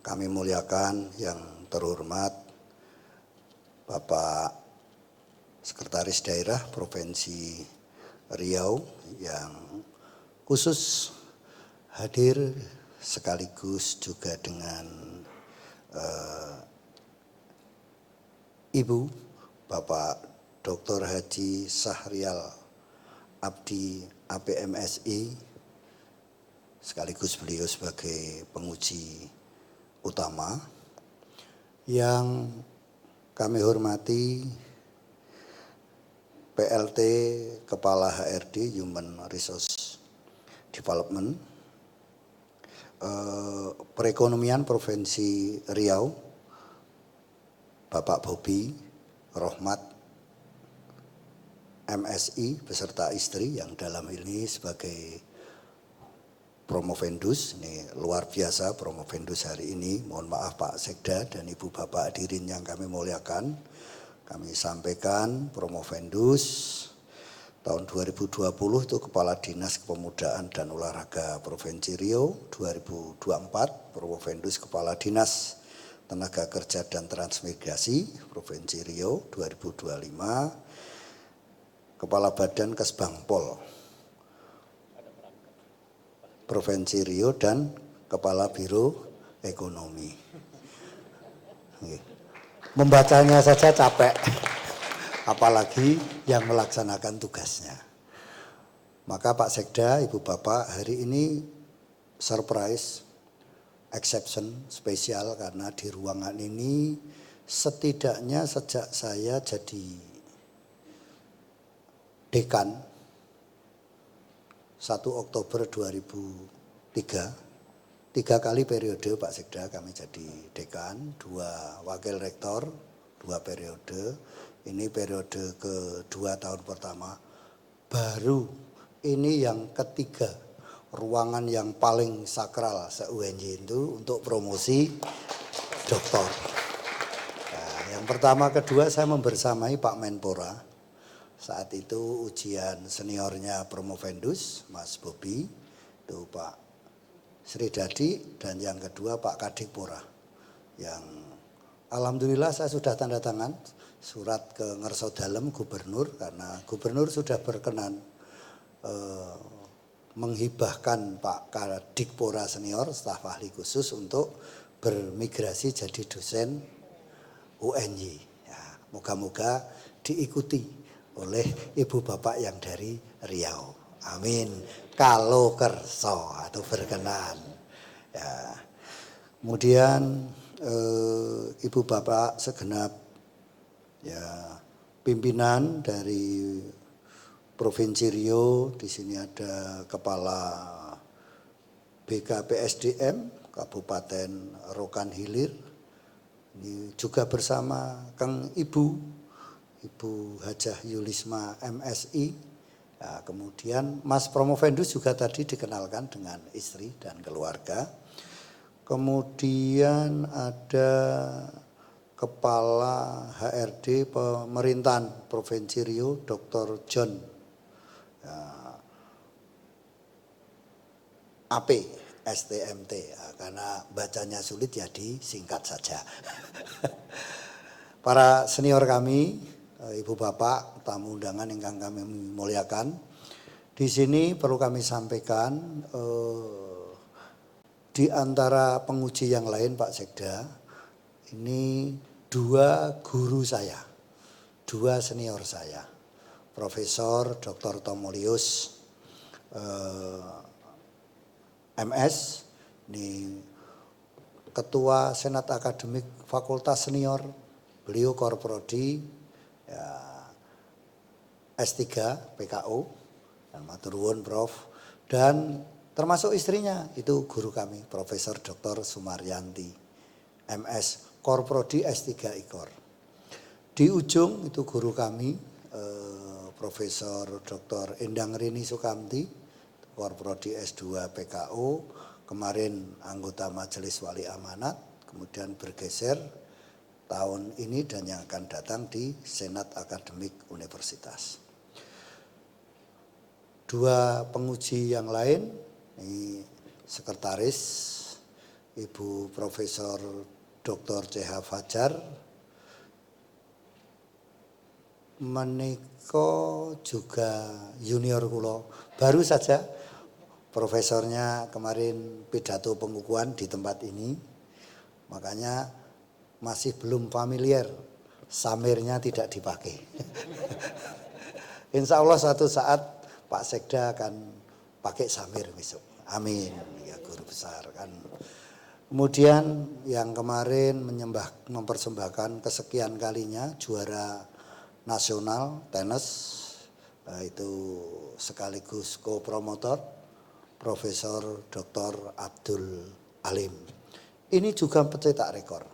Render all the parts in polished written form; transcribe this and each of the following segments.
kami muliakan yang terhormat Bapak Sekretaris Daerah Provinsi Riau yang khusus hadir sekaligus juga dengan Ibu Bapak Dr. Haji Sahrial Abdi APMSI, sekaligus beliau sebagai penguji utama. Yang kami hormati PLT Kepala HRD Human Resource Development Perekonomian Provinsi Riau, Bapak Bobi Rohmat MSI beserta istri yang dalam ini sebagai Promovendus. Ini luar biasa Promovendus hari ini. Mohon maaf Pak Sekda dan Ibu Bapak hadirin yang kami muliakan. Kami sampaikan Promovendus tahun 2020 itu Kepala Dinas Kepemudaan dan Olahraga Provinsi Riau, 2024 Promovendus Kepala Dinas Tenaga Kerja dan Transmigrasi Provinsi Riau, 2025 Kepala Badan Kesbangpol Provinsi Riau dan Kepala Biro Ekonomi. Membacanya saja capek, apalagi yang melaksanakan tugasnya. Maka Pak Sekda, Ibu Bapak, hari ini surprise, exception, spesial karena di ruangan ini setidaknya sejak saya jadi dekan 1 Oktober 2003, 3 kali periode Pak Sekda kami jadi dekan, 2 wakil rektor, 2 periode. Ini periode kedua tahun pertama. Baru ini yang ketiga, ruangan yang paling sakral se-UNJ itu untuk promosi doktor. Nah, yang pertama kedua saya membersamai Pak Menpora. Saat itu ujian seniornya Promovendus, Mas Bobi, itu Pak Sri Dadi, dan yang kedua Pak Kadipora. Yang alhamdulillah saya sudah tanda tangan surat ke Ngersodalem Gubernur, karena Gubernur sudah berkenan menghibahkan Pak Kadipora senior, staf ahli khusus untuk bermigrasi jadi dosen UNY. Ya, moga-moga diikuti oleh ibu bapak yang dari Riau. Amin. Kalau kerso atau berkenan. Ya. Kemudian ibu bapak segenap ya pimpinan dari Provinsi Riau, di sini ada Kepala BKPSDM Kabupaten Rokan Hilir. Ini juga bersama Kang Ibu Hajah Yulisma MSI. Ya, kemudian Mas Promovendus juga tadi dikenalkan dengan istri dan keluarga. Kemudian ada Kepala HRD Pemerintahan Provinsi Riau, Dr. John ya, AP STMT, ya, karena bacanya sulit ya disingkat saja. Para senior kami, Ibu Bapak, tamu undangan yang kami muliakan, di sini perlu kami sampaikan di antara penguji yang lain Pak Sekda, ini 2 guru saya, 2 senior saya, Profesor Dr. Tomolius MS, ini Ketua Senat Akademik Fakultas Senior, beliau Korprodi ya, S3 PKO, dan matur nuwun Prof, dan termasuk istrinya itu guru kami Profesor Dr. Sumaryanti MS Korprodi S3 IKOR. Di ujung itu guru kami Profesor Dr. Endang Rini Sukamti Korprodi S2 PKO, kemarin anggota Majelis Wali Amanat, kemudian bergeser tahun ini dan yang akan datang di Senat Akademik Universitas. 2 penguji yang lain, ini sekretaris Ibu Profesor Dr. C.H. Fajar menika juga junior kula. Baru saja profesornya kemarin pidato pengukuhan di tempat ini. Makanya masih belum familiar, samirnya tidak dipakai. Insya Allah suatu saat Pak Sekda akan pakai samir besok. Amin, ya guru besar kan. Kemudian yang kemarin mempersembahkan kesekian kalinya juara nasional tenis, itu sekaligus co-promotor Profesor Dr. Abdul Alim. Ini juga pencetak rekor.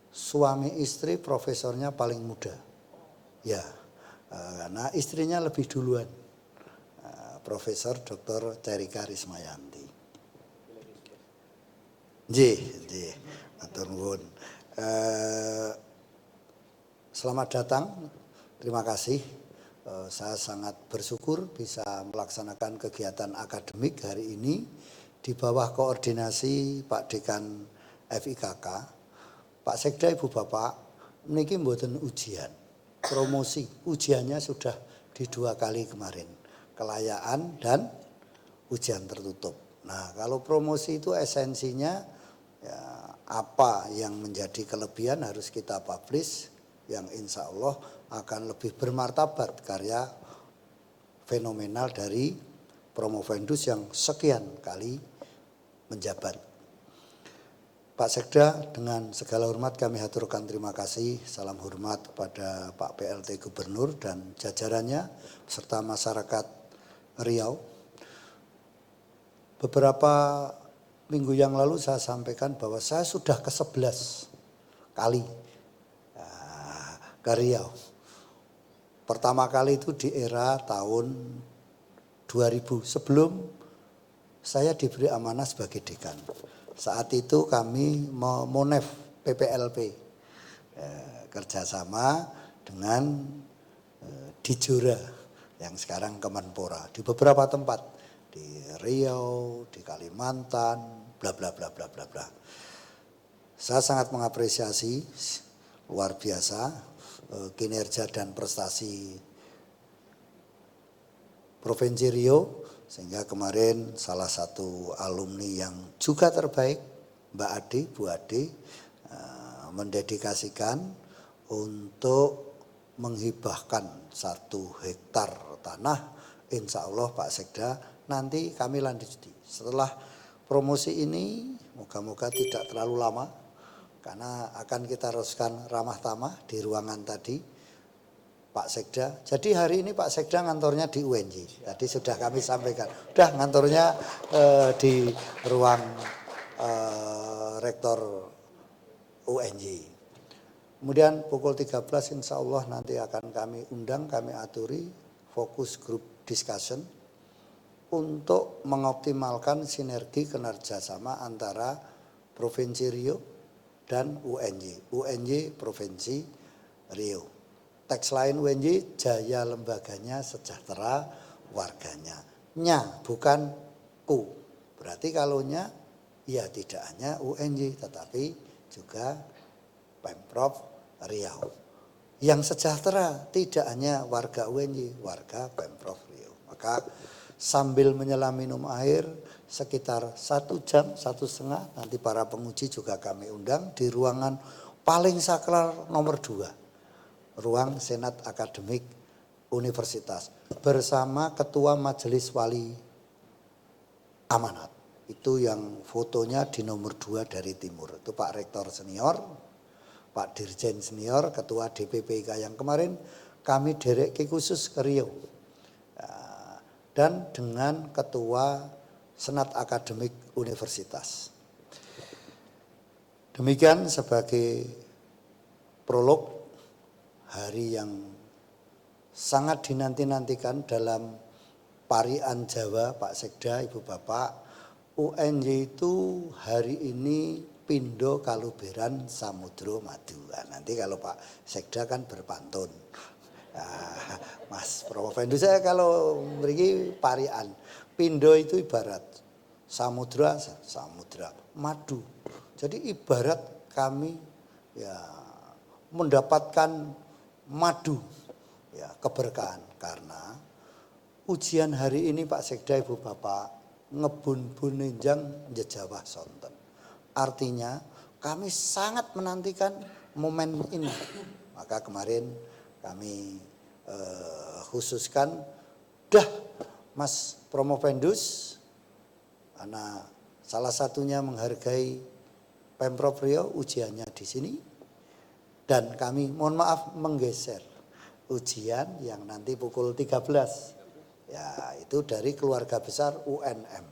Suami istri profesornya paling muda. Ya, karena istrinya lebih duluan. Profesor Dr. Cerika Rismayanti. Nggih, matur nuwun. Selamat datang. Terima kasih. Saya sangat bersyukur bisa melaksanakan kegiatan akademik hari ini di bawah koordinasi Pak Dekan FIKK. Pak Sekda, Ibu Bapak, niki mboten ujian, promosi. Ujiannya sudah di 2 kali kemarin, kelayaan dan ujian tertutup. Nah, kalau promosi itu esensinya ya, apa yang menjadi kelebihan harus kita publish, yang insya Allah akan lebih bermartabat karya fenomenal dari Promovendus yang sekian kali menjabat. Pak Sekda, dengan segala hormat kami haturkan terima kasih, salam hormat kepada Pak PLT Gubernur dan jajarannya serta masyarakat Riau. Beberapa minggu yang lalu saya sampaikan bahwa saya sudah ke-11 kali ke Riau. Pertama kali itu di era tahun 2000, sebelum saya diberi amanah sebagai dekan. Saat itu kami Monef PPLP, kerjasama dengan Dijora yang sekarang Kemenpora di beberapa tempat, di Riau, di Kalimantan, bla bla bla bla bla bla. Saya sangat mengapresiasi luar biasa kinerja dan prestasi Provinsi Riau, sehingga kemarin salah satu alumni yang juga terbaik, Mbak Ade, Bu Ade, mendedikasikan untuk menghibahkan 1 hektar tanah. Insya Allah Pak Sekda nanti kami lanjuti. Setelah promosi ini moga-moga tidak terlalu lama, karena akan kita teruskan ramah tamah di ruangan tadi Pak Sekda. Jadi hari ini Pak Sekda ngantornya di UNJ. Tadi sudah kami sampaikan. Udah ngantornya di ruang rektor UNJ. Kemudian pukul 13 insya Allah nanti akan kami undang, kami aturi fokus group discussion untuk mengoptimalkan sinergi kerjasama antara Provinsi Riau dan UNJ. UNJ Provinsi Riau. Teks lain UNJ, jaya lembaganya, sejahtera warganya. Nya bukan ku. Berarti kalau nya ya tidak hanya UNJ tetapi juga Pemprov Riau. Yang sejahtera tidak hanya warga UNJ, warga Pemprov Riau. Maka sambil menyelam minum air sekitar 1 jam, 1,5 nanti para penguji juga kami undang di ruangan paling sakral nomor 2. Ruang Senat Akademik Universitas bersama Ketua Majelis Wali Amanat. Itu yang fotonya di nomor 2 dari timur. Itu Pak Rektor Senior, Pak Dirjen Senior, Ketua DPPK yang kemarin kami dereki khusus ke Riau. Dan dengan Ketua Senat Akademik Universitas. Demikian sebagai prolog hari yang sangat dinanti-nantikan dalam Parian Jawa, Pak Sekda, Ibu Bapak. UNJ itu hari ini Pindo Kaluberan Samudro Madu. Nah, nanti kalau Pak Sekda kan berpantun. Nah, Mas Promovendus saya kalau memiliki Parian. Pindo itu ibarat samudra madu. Jadi ibarat kami ya mendapatkan madu ya keberkahan karena ujian hari ini Pak Sekda Ibu Bapak ngebun bunenjang jejawah sonten. Artinya kami sangat menantikan momen ini. Maka kemarin kami khususkan dah Mas Promovendus karena salah satunya menghargai Pemprov Riau ujiannya di sini dan kami mohon maaf menggeser ujian yang nanti pukul 13. Ya, itu dari keluarga besar UNM.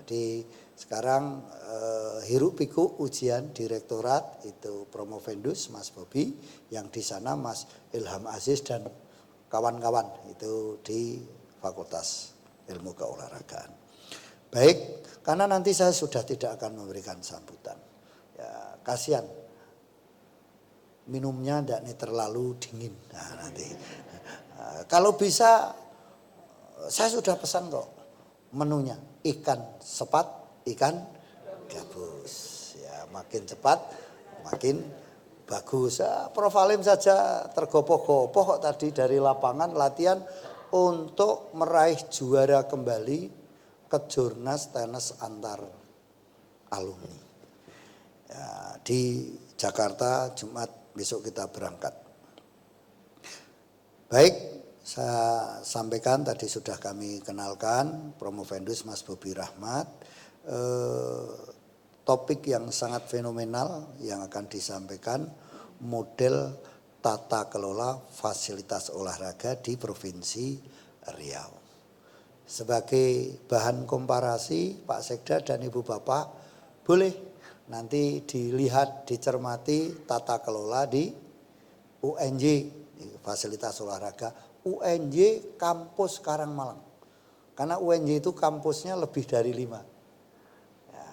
Jadi sekarang hiruk pikuk ujian direktorat itu Promovendus Mas Bobi, yang di sana Mas Ilham Aziz dan kawan-kawan itu di Fakultas Ilmu Keolahragaan. Baik, karena nanti saya sudah tidak akan memberikan sambutan. Ya, kasihan minumnya tidak terlalu dingin. Nah, nanti kalau bisa saya sudah pesan kok menunya ikan sepat, ikan gabus. Ya, makin cepat makin bagus. Prof Alim saja tergopoh-gopoh kok tadi dari lapangan latihan untuk meraih juara kembali kejurnas tenis antar alumni. Ya, di Jakarta Jumat besok kita berangkat. Baik. Saya sampaikan tadi sudah kami kenalkan Promovendus Mas Bobi Rahmat. Topik yang sangat fenomenal yang akan disampaikan model tata kelola fasilitas olahraga di Provinsi Riau. Sebagai bahan komparasi Pak Sekda dan Ibu Bapak boleh nanti dilihat dicermati tata kelola di UNJ fasilitas olahraga UNJ kampus Karangmalang. Karena UNJ itu kampusnya lebih dari 5. Ya,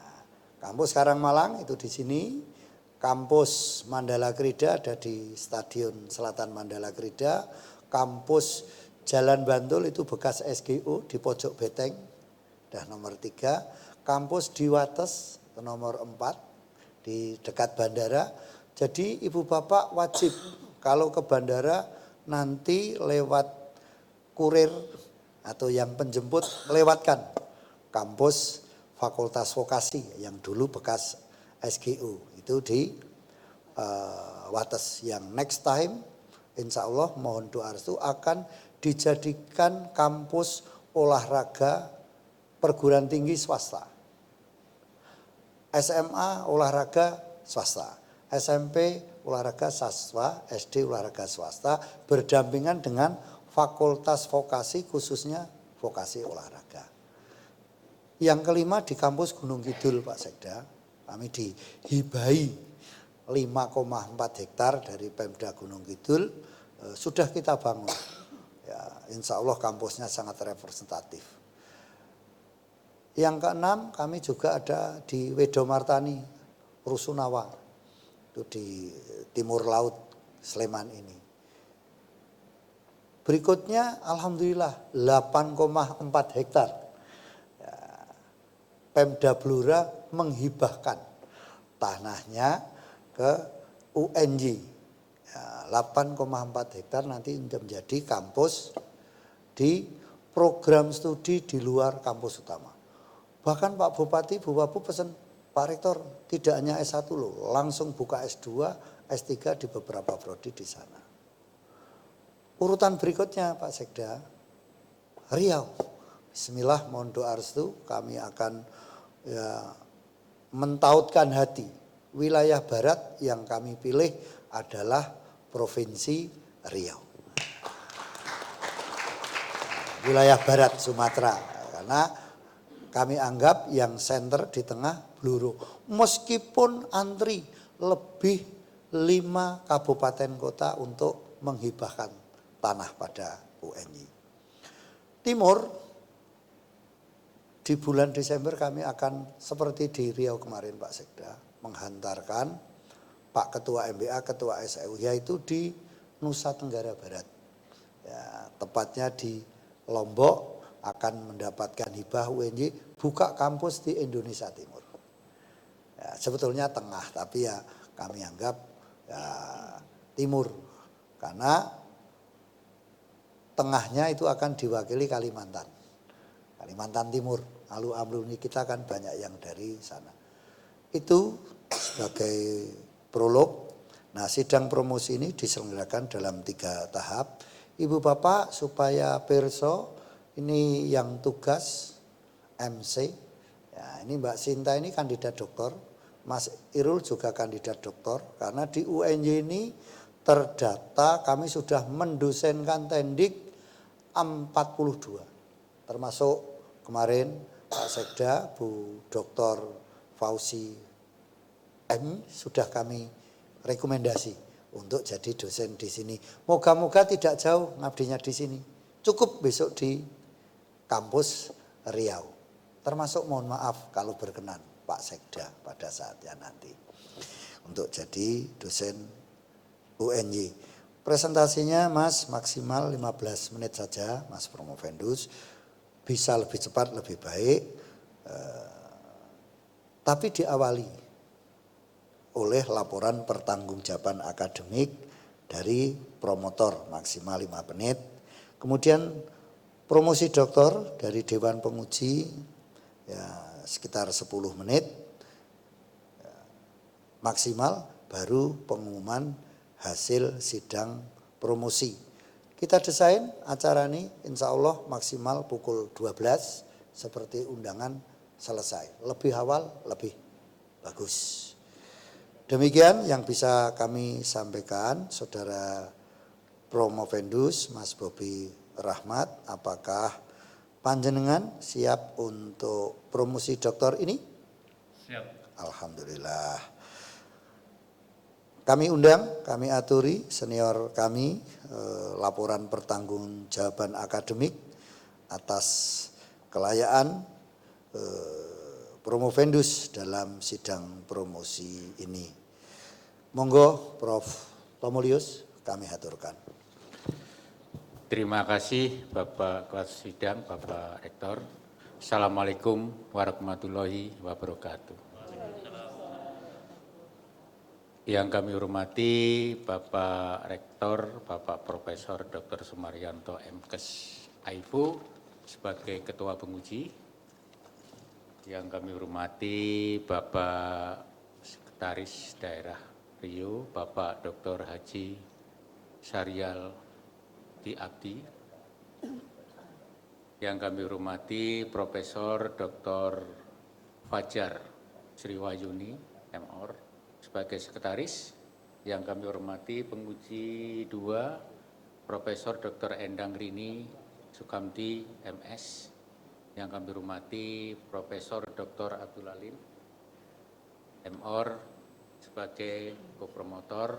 kampus Karangmalang itu di sini, kampus Mandala Krida ada di Stadion Selatan Mandala Krida, kampus Jalan Bantul itu bekas SGU di pojok Beteng, dah nomor 3, kampus di Wates nomor 4 di dekat bandara. Jadi Ibu Bapak wajib kalau ke bandara nanti lewat kurir atau yang penjemput lewatkan kampus Fakultas Vokasi yang dulu bekas SGU itu di Wates, yang next time insya Allah mohon doa restu akan dijadikan kampus olahraga perguruan tinggi swasta. SMA olahraga swasta, SMP olahraga swasta, SD olahraga swasta berdampingan dengan fakultas vokasi khususnya vokasi olahraga. Yang kelima di kampus Gunung Kidul Pak Sekda, kami dihibahi 5,4 hektar dari Pemda Gunung Kidul sudah kita bangun. Ya, insya Allah kampusnya sangat representatif. Yang keenam kami juga ada di Wedomartani, Rusunawa. Itu di timur laut Sleman ini. Berikutnya alhamdulillah 8,4 hektar. Ya, Pemda Blora menghibahkan tanahnya ke UNJ. Ya, 8,4 hektar nanti menjadi kampus di program studi di luar kampus utama. Bahkan Pak Bupati, Bu Wapu pesan, Pak Rektor tidak hanya S1 loh, langsung buka S2, S3 di beberapa prodi di sana. Urutan berikutnya Pak Sekda, Riau. Bismillah mohon doa restu kami akan ya, mentautkan hati. Wilayah barat yang kami pilih adalah Provinsi Riau. Wilayah barat Sumatera, karena kami anggap yang senter di tengah Bluro. Meskipun antri lebih 5 kabupaten kota untuk menghibahkan tanah pada UNJ. Timur, di bulan Desember kami akan seperti di Riau kemarin Pak Sekda, menghantarkan Pak Ketua MBA, Ketua SEU, yaitu di Nusa Tenggara Barat. Ya, tepatnya di Lombok akan mendapatkan hibah UNJ buka kampus di Indonesia Timur. Ya, sebetulnya tengah, tapi ya kami anggap ya, timur karena tengahnya itu akan diwakili Kalimantan Timur. Alumni kita kan banyak yang dari sana. Itu sebagai prolog. Nah, sidang promosi ini diselenggarakan dalam 3 tahap. Ibu Bapak supaya perso ini yang tugas MC. Ya, ini Mbak Sinta ini kandidat doktor, Mas Irul juga kandidat doktor. Karena di UNJ ini terdata kami sudah mendosenkan tendik 42. Termasuk kemarin Pak Sekda, Bu Dr. Fauzi M sudah kami rekomendasi untuk jadi dosen di sini. Moga-moga tidak jauh ngabdinya di sini. Cukup besok di kampus Riau. Termasuk mohon maaf kalau berkenan Pak Sekda pada saatnya nanti untuk jadi dosen UNY. Presentasinya Mas maksimal 15 menit saja Mas Promovendus. Bisa lebih cepat lebih baik. Tapi diawali oleh laporan pertanggungjawaban akademik dari promotor maksimal 5 menit. Kemudian promosi doktor dari Dewan Penguji ya sekitar 10 menit. Maksimal baru pengumuman hasil sidang promosi. Kita desain acara ini insya Allah maksimal pukul 12 seperti undangan selesai. Lebih awal lebih bagus. Demikian yang bisa kami sampaikan, Saudara Promovendus, Mas Bobi Rahmat, apakah panjenengan siap untuk promosi doktor ini? Siap. Alhamdulillah. Kami undang, kami aturi senior kami laporan pertanggungjawaban akademik atas kelayaan Promovendus dalam sidang promosi ini. Monggo Prof. Tomulius kami haturkan. Terima kasih Bapak Ketua Sidang, Bapak Rektor. Assalamualaikum warahmatullahi wabarakatuh. Yang kami hormati Bapak Rektor, Bapak Profesor Dr. Sumaryanto MKes AIFU sebagai Ketua Penguji. Yang kami hormati Bapak Sekretaris Daerah Riau, Bapak Dr. Haji Syarial Di Abdi. Yang kami hormati Profesor Dr. Fajar Sriwayuni, MOr, sebagai Sekretaris. Yang kami hormati Penguji 2, Profesor Dr. Endang Rini Sukamti, MS. Yang kami hormati Profesor Dr. Abdul Alim, MOr, sebagai kopromotor,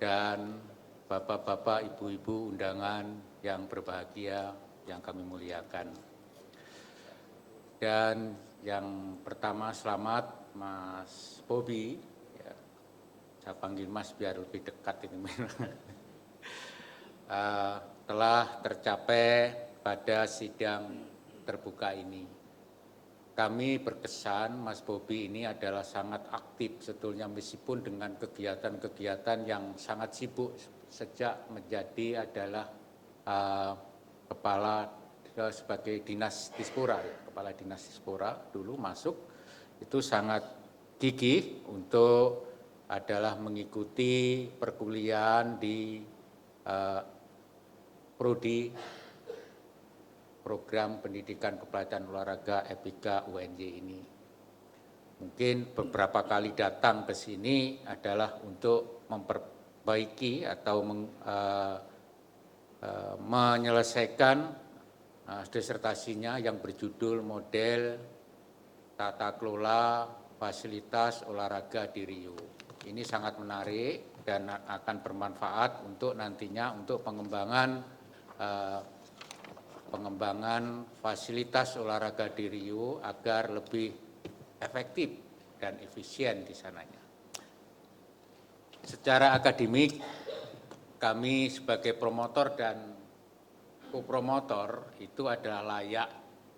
dan Bapak-bapak, Ibu-ibu undangan yang berbahagia yang kami muliakan. Dan yang pertama selamat Mas Bobi, ya, saya panggil Mas biar lebih dekat ini. Telah tercapai pada sidang terbuka ini. Kami berkesan Mas Bobi ini adalah sangat aktif sebetulnya meskipun dengan kegiatan-kegiatan yang sangat sibuk sejak menjadi adalah kepala sebagai dinas Dispora, kepala dinas Dispora dulu masuk itu sangat gigih untuk adalah mengikuti perkuliahan di prodi program pendidikan kepelatihan olahraga EPIKA UNJ ini. Mungkin beberapa kali datang ke sini adalah untuk memperbaiki atau menyelesaikan disertasinya yang berjudul model tata kelola fasilitas olahraga di Riau. Ini sangat menarik dan akan bermanfaat untuk nantinya untuk pengembangan fasilitas olahraga di Riau agar lebih efektif dan efisien di sananya. Secara akademik, kami sebagai promotor dan kopromotor itu adalah layak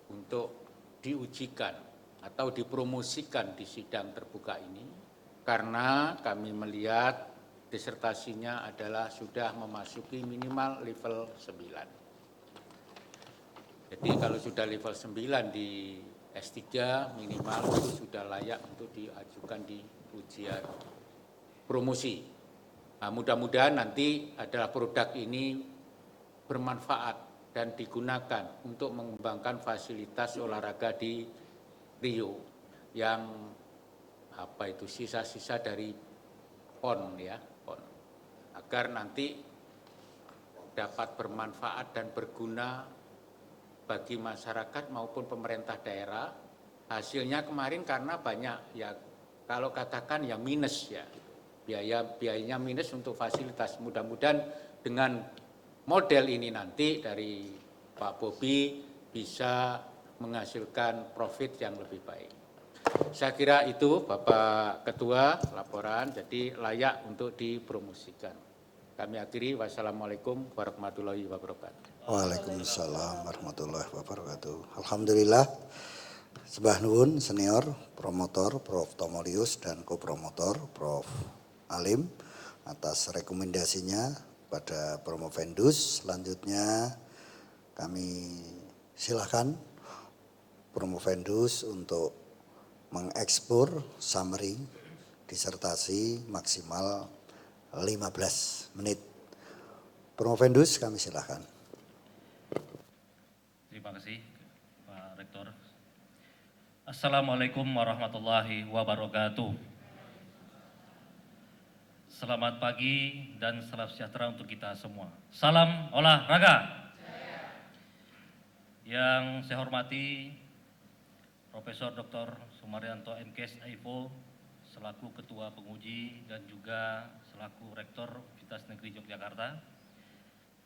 untuk diujikan atau dipromosikan di sidang terbuka ini karena kami melihat disertasinya adalah sudah memasuki minimal level 9. Jadi kalau sudah level 9 di S3 minimal itu sudah layak untuk diajukan di ujian promosi. Nah, mudah-mudahan nanti adalah produk ini bermanfaat dan digunakan untuk mengembangkan fasilitas olahraga di Rio yang sisa-sisa dari PON ya, PON. Agar nanti dapat bermanfaat dan berguna bagi masyarakat maupun pemerintah daerah. Hasilnya kemarin karena banyak ya, kalau katakan ya minus ya, biayanya minus untuk fasilitas. Mudah-mudahan dengan model ini nanti dari Pak Bobi bisa menghasilkan profit yang lebih baik. Saya kira itu Bapak Ketua laporan, jadi layak untuk dipromosikan. Kami akhiri, wassalamualaikum warahmatullahi wabarakatuh. Waalaikumsalam warahmatullahi wabarakatuh. Alhamdulillah, Sebah Nuwun senior, promotor Prof. Tomolius dan kopromotor Prof. Alim atas rekomendasinya pada Promovendus. Selanjutnya kami silakan Promovendus untuk mengekspor summary disertasi maksimal 15 menit. Promovendus kami silakan. Terima kasih Pak Rektor. Assalamualaikum warahmatullahi wabarakatuh. Selamat pagi dan salam sejahtera untuk kita semua. Salam olahraga. Yang saya hormati Profesor Dr. Sumaryanto MKes AIPO selaku Ketua Penguji dan juga selaku Rektor Universitas Negeri Yogyakarta.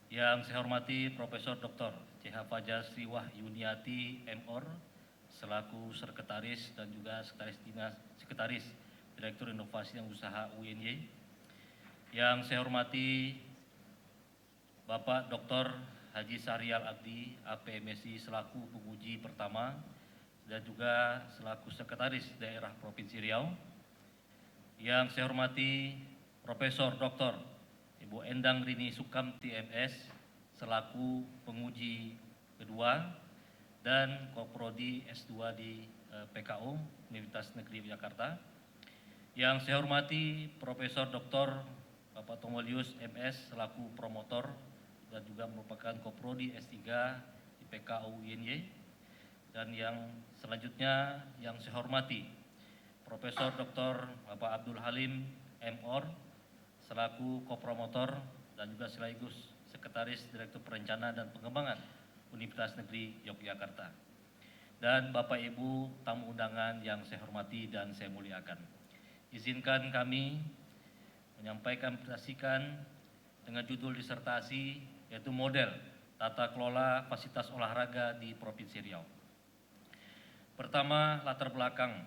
Yang saya hormati Profesor Dr. CH Fajar Sri Wahyuniati MOr selaku Sekretaris dan juga Sekretaris Direktur Inovasi dan Usaha UNY. Yang saya hormati Bapak Dr. Haji Syahrial Abdi, APMSI selaku penguji pertama dan juga selaku Sekretaris Daerah Provinsi Riau. Yang saya hormati Profesor Dr. Ibu Endang Rini Sukamti MS selaku penguji kedua dan Koprodi S2 di PKU Universitas Negeri Yogyakarta. Yang saya hormati Profesor Dr. Bapak Tomolius MS selaku promotor dan juga merupakan Koprodi S3 di PKU UNY. Dan yang selanjutnya yang saya hormati Profesor Dr. Bapak Abdul Halim MOr selaku kopromotor dan juga sekaligus Sekretaris Direktur Perencanaan dan Pengembangan Universitas Negeri Yogyakarta. Dan Bapak Ibu tamu undangan yang saya hormati dan saya muliakan. Izinkan kami menyampaikan presentasikan dengan judul disertasi yaitu model tata kelola fasilitas olahraga di Provinsi Riau. Pertama, latar belakang.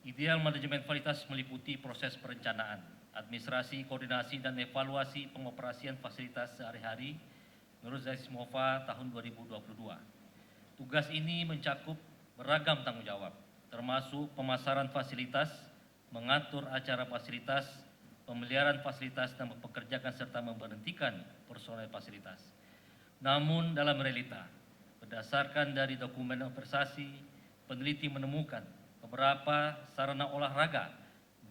Ideal manajemen fasilitas meliputi proses perencanaan, administrasi, koordinasi, dan evaluasi pengoperasian fasilitas sehari-hari menurut Zaismova tahun 2022. Tugas ini mencakup beragam tanggung jawab, termasuk pemasaran fasilitas, mengatur acara fasilitas, pemeliharaan fasilitas, dan mempekerjakan serta memberhentikan personel fasilitas. Namun dalam realita, berdasarkan dari dokumen investasi, peneliti menemukan beberapa sarana olahraga,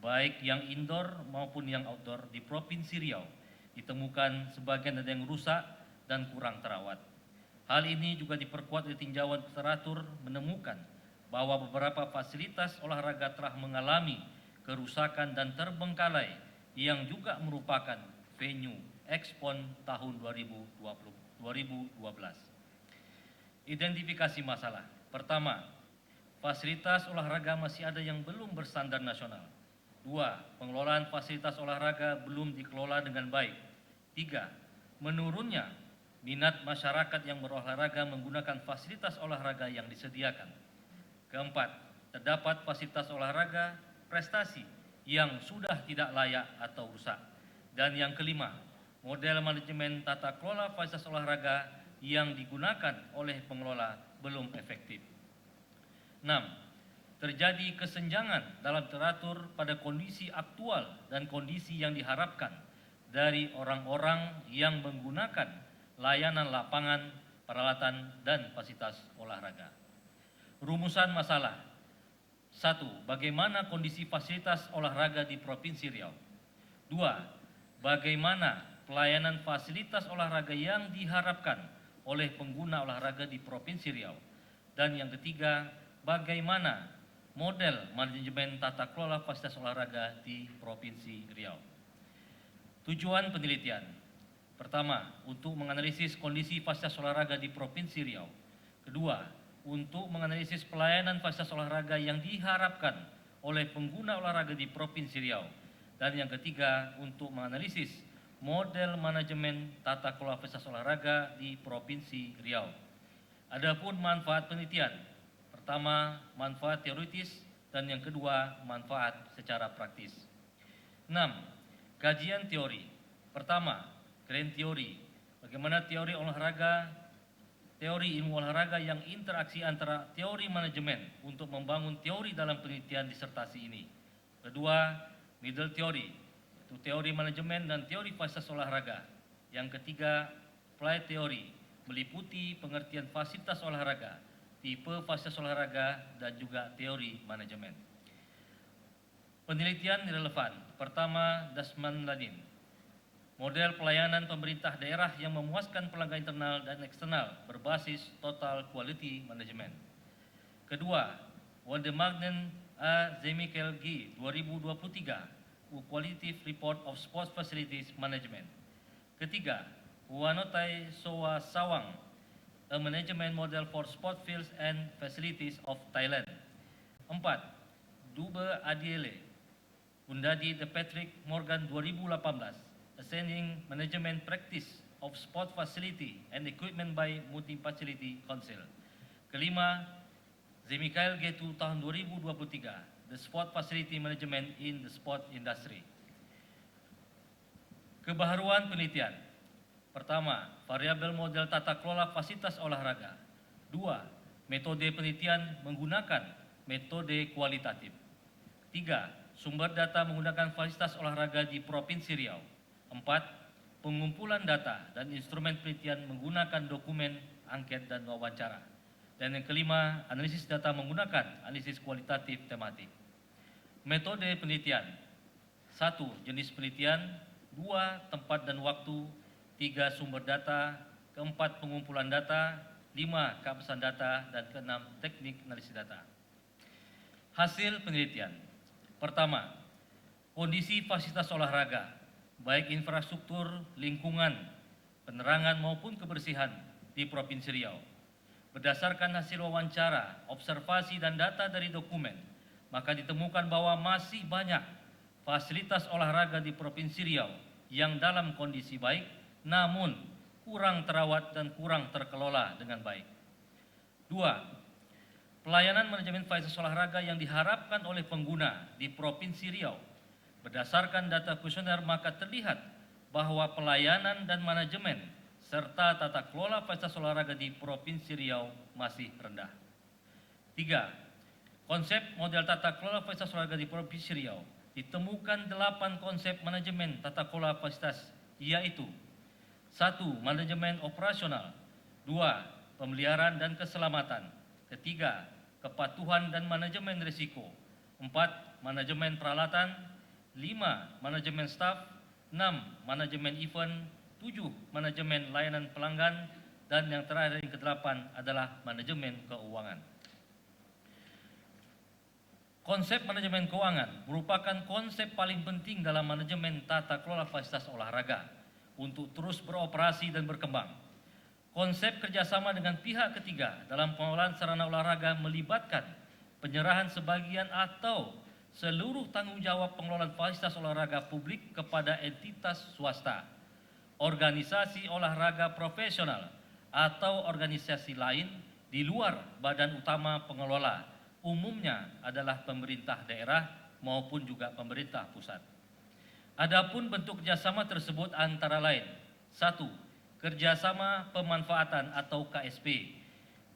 baik yang indoor maupun yang outdoor di Provinsi Riau, ditemukan sebagian ada yang rusak dan kurang terawat. Hal ini juga diperkuat oleh tinjauan literatur menemukan bahwa beberapa fasilitas olahraga telah mengalami kerusakan dan terbengkalai yang juga merupakan venue Expon tahun 2012. Identifikasi masalah. Pertama, fasilitas olahraga masih ada yang belum bersandar nasional. 2. Pengelolaan fasilitas olahraga belum dikelola dengan baik. 3. Menurunnya minat masyarakat yang berolahraga menggunakan fasilitas olahraga yang disediakan. Keempat, terdapat fasilitas olahraga prestasi yang sudah tidak layak atau rusak. Dan yang kelima, model manajemen tata kelola fasilitas olahraga yang digunakan oleh pengelola belum efektif. 6. Terjadi kesenjangan dalam teratur pada kondisi aktual dan kondisi yang diharapkan dari orang-orang yang menggunakan layanan lapangan, peralatan, dan fasilitas olahraga. Rumusan masalah. 1. Bagaimana kondisi fasilitas olahraga di Provinsi Riau? 2. Bagaimana pelayanan fasilitas olahraga yang diharapkan oleh pengguna olahraga di Provinsi Riau? Dan yang ketiga, bagaimana model manajemen tata kelola fasilitas olahraga di Provinsi Riau? Tujuan penelitian. Pertama, untuk menganalisis kondisi fasilitas olahraga di Provinsi Riau. Kedua, untuk menganalisis pelayanan fasilitas olahraga yang diharapkan oleh pengguna olahraga di Provinsi Riau. Dan yang ketiga, untuk menganalisis model manajemen tata kelola fasilitas olahraga di Provinsi Riau. Adapun manfaat penelitian. Pertama, manfaat teoritis, dan yang kedua, manfaat secara praktis. 6. Kajian teori. Pertama, grand teori. Bagaimana teori olahraga, teori ilmu olahraga yang interaksi antara teori manajemen untuk membangun teori dalam penelitian disertasi ini. Kedua, middle theory, yaitu teori manajemen dan teori fasilitas olahraga. Yang ketiga, applied theory, meliputi pengertian fasilitas olahraga, tipe fasilitas olahraga, dan juga teori manajemen. Penelitian relevan. Pertama, Dasman Ladin. Model pelayanan pemerintah daerah yang memuaskan pelanggan internal dan eksternal berbasis total quality management. Kedua, Wondemagnen A. Zemikel G. 2023, Qualitative Report of Sports Facilities Management. Ketiga, Wanotai Sowa Sawang, A Management Model for Sport Fields and Facilities of Thailand. 4. Dube Adiele, Undadi De Patrick Morgan 2018, Ascending Management Practice of Sport Facility and Equipment by Multi-Facility Council. Kelima, Zemikael G2 tahun 2023, The Sport Facility Management in the Sport Industry. Kebaharuan penelitian. Pertama, variabel model tata kelola fasilitas olahraga. 2. Metode penelitian menggunakan metode kualitatif. 3. Sumber data menggunakan fasilitas olahraga di Provinsi Riau. 4. Pengumpulan data dan instrumen penelitian menggunakan dokumen, angket, dan wawancara. Dan yang kelima, analisis data menggunakan analisis kualitatif tematik. Metode penelitian. 1. Jenis penelitian. 2. Tempat dan waktu. 3. Sumber data. 4. Pengumpulan data. 5. Keabsahan data. Dan 6. Teknik analisis data. Hasil penelitian. Pertama, kondisi fasilitas olahraga, baik infrastruktur, lingkungan, penerangan maupun kebersihan di Provinsi Riau. Berdasarkan hasil wawancara, observasi, dan data dari dokumen, maka ditemukan bahwa masih banyak fasilitas olahraga di Provinsi Riau yang dalam kondisi baik, namun kurang terawat dan kurang terkelola dengan baik. 2. Pelayanan manajemen fasilitas olahraga yang diharapkan oleh pengguna di Provinsi Riau. Berdasarkan data kuesioner, maka terlihat bahwa pelayanan dan manajemen serta tata kelola fasilitas olahraga di Provinsi Riau masih rendah. 3. Konsep model tata kelola fasilitas olahraga di Provinsi Riau. Ditemukan 8 konsep manajemen tata kelola fasilitas, yaitu 1. Manajemen operasional. 2. Pemeliharaan dan keselamatan. 3. Kepatuhan dan manajemen risiko. 4. Manajemen peralatan. 5. Manajemen staf. 6. Manajemen event. 7. Manajemen layanan pelanggan. Dan yang terakhir yang ke-8 adalah manajemen keuangan. Konsep manajemen keuangan merupakan konsep paling penting dalam manajemen tata kelola fasilitas olahraga untuk terus beroperasi dan berkembang. Konsep kerjasama dengan pihak ketiga dalam pengelolaan sarana olahraga melibatkan penyerahan sebagian atau seluruh tanggung jawab pengelolaan fasilitas olahraga publik kepada entitas swasta, organisasi olahraga profesional, atau organisasi lain di luar badan utama pengelola, umumnya adalah pemerintah daerah maupun juga pemerintah pusat. Adapun bentuk kerjasama tersebut antara lain: 1. Kerjasama pemanfaatan atau KSP,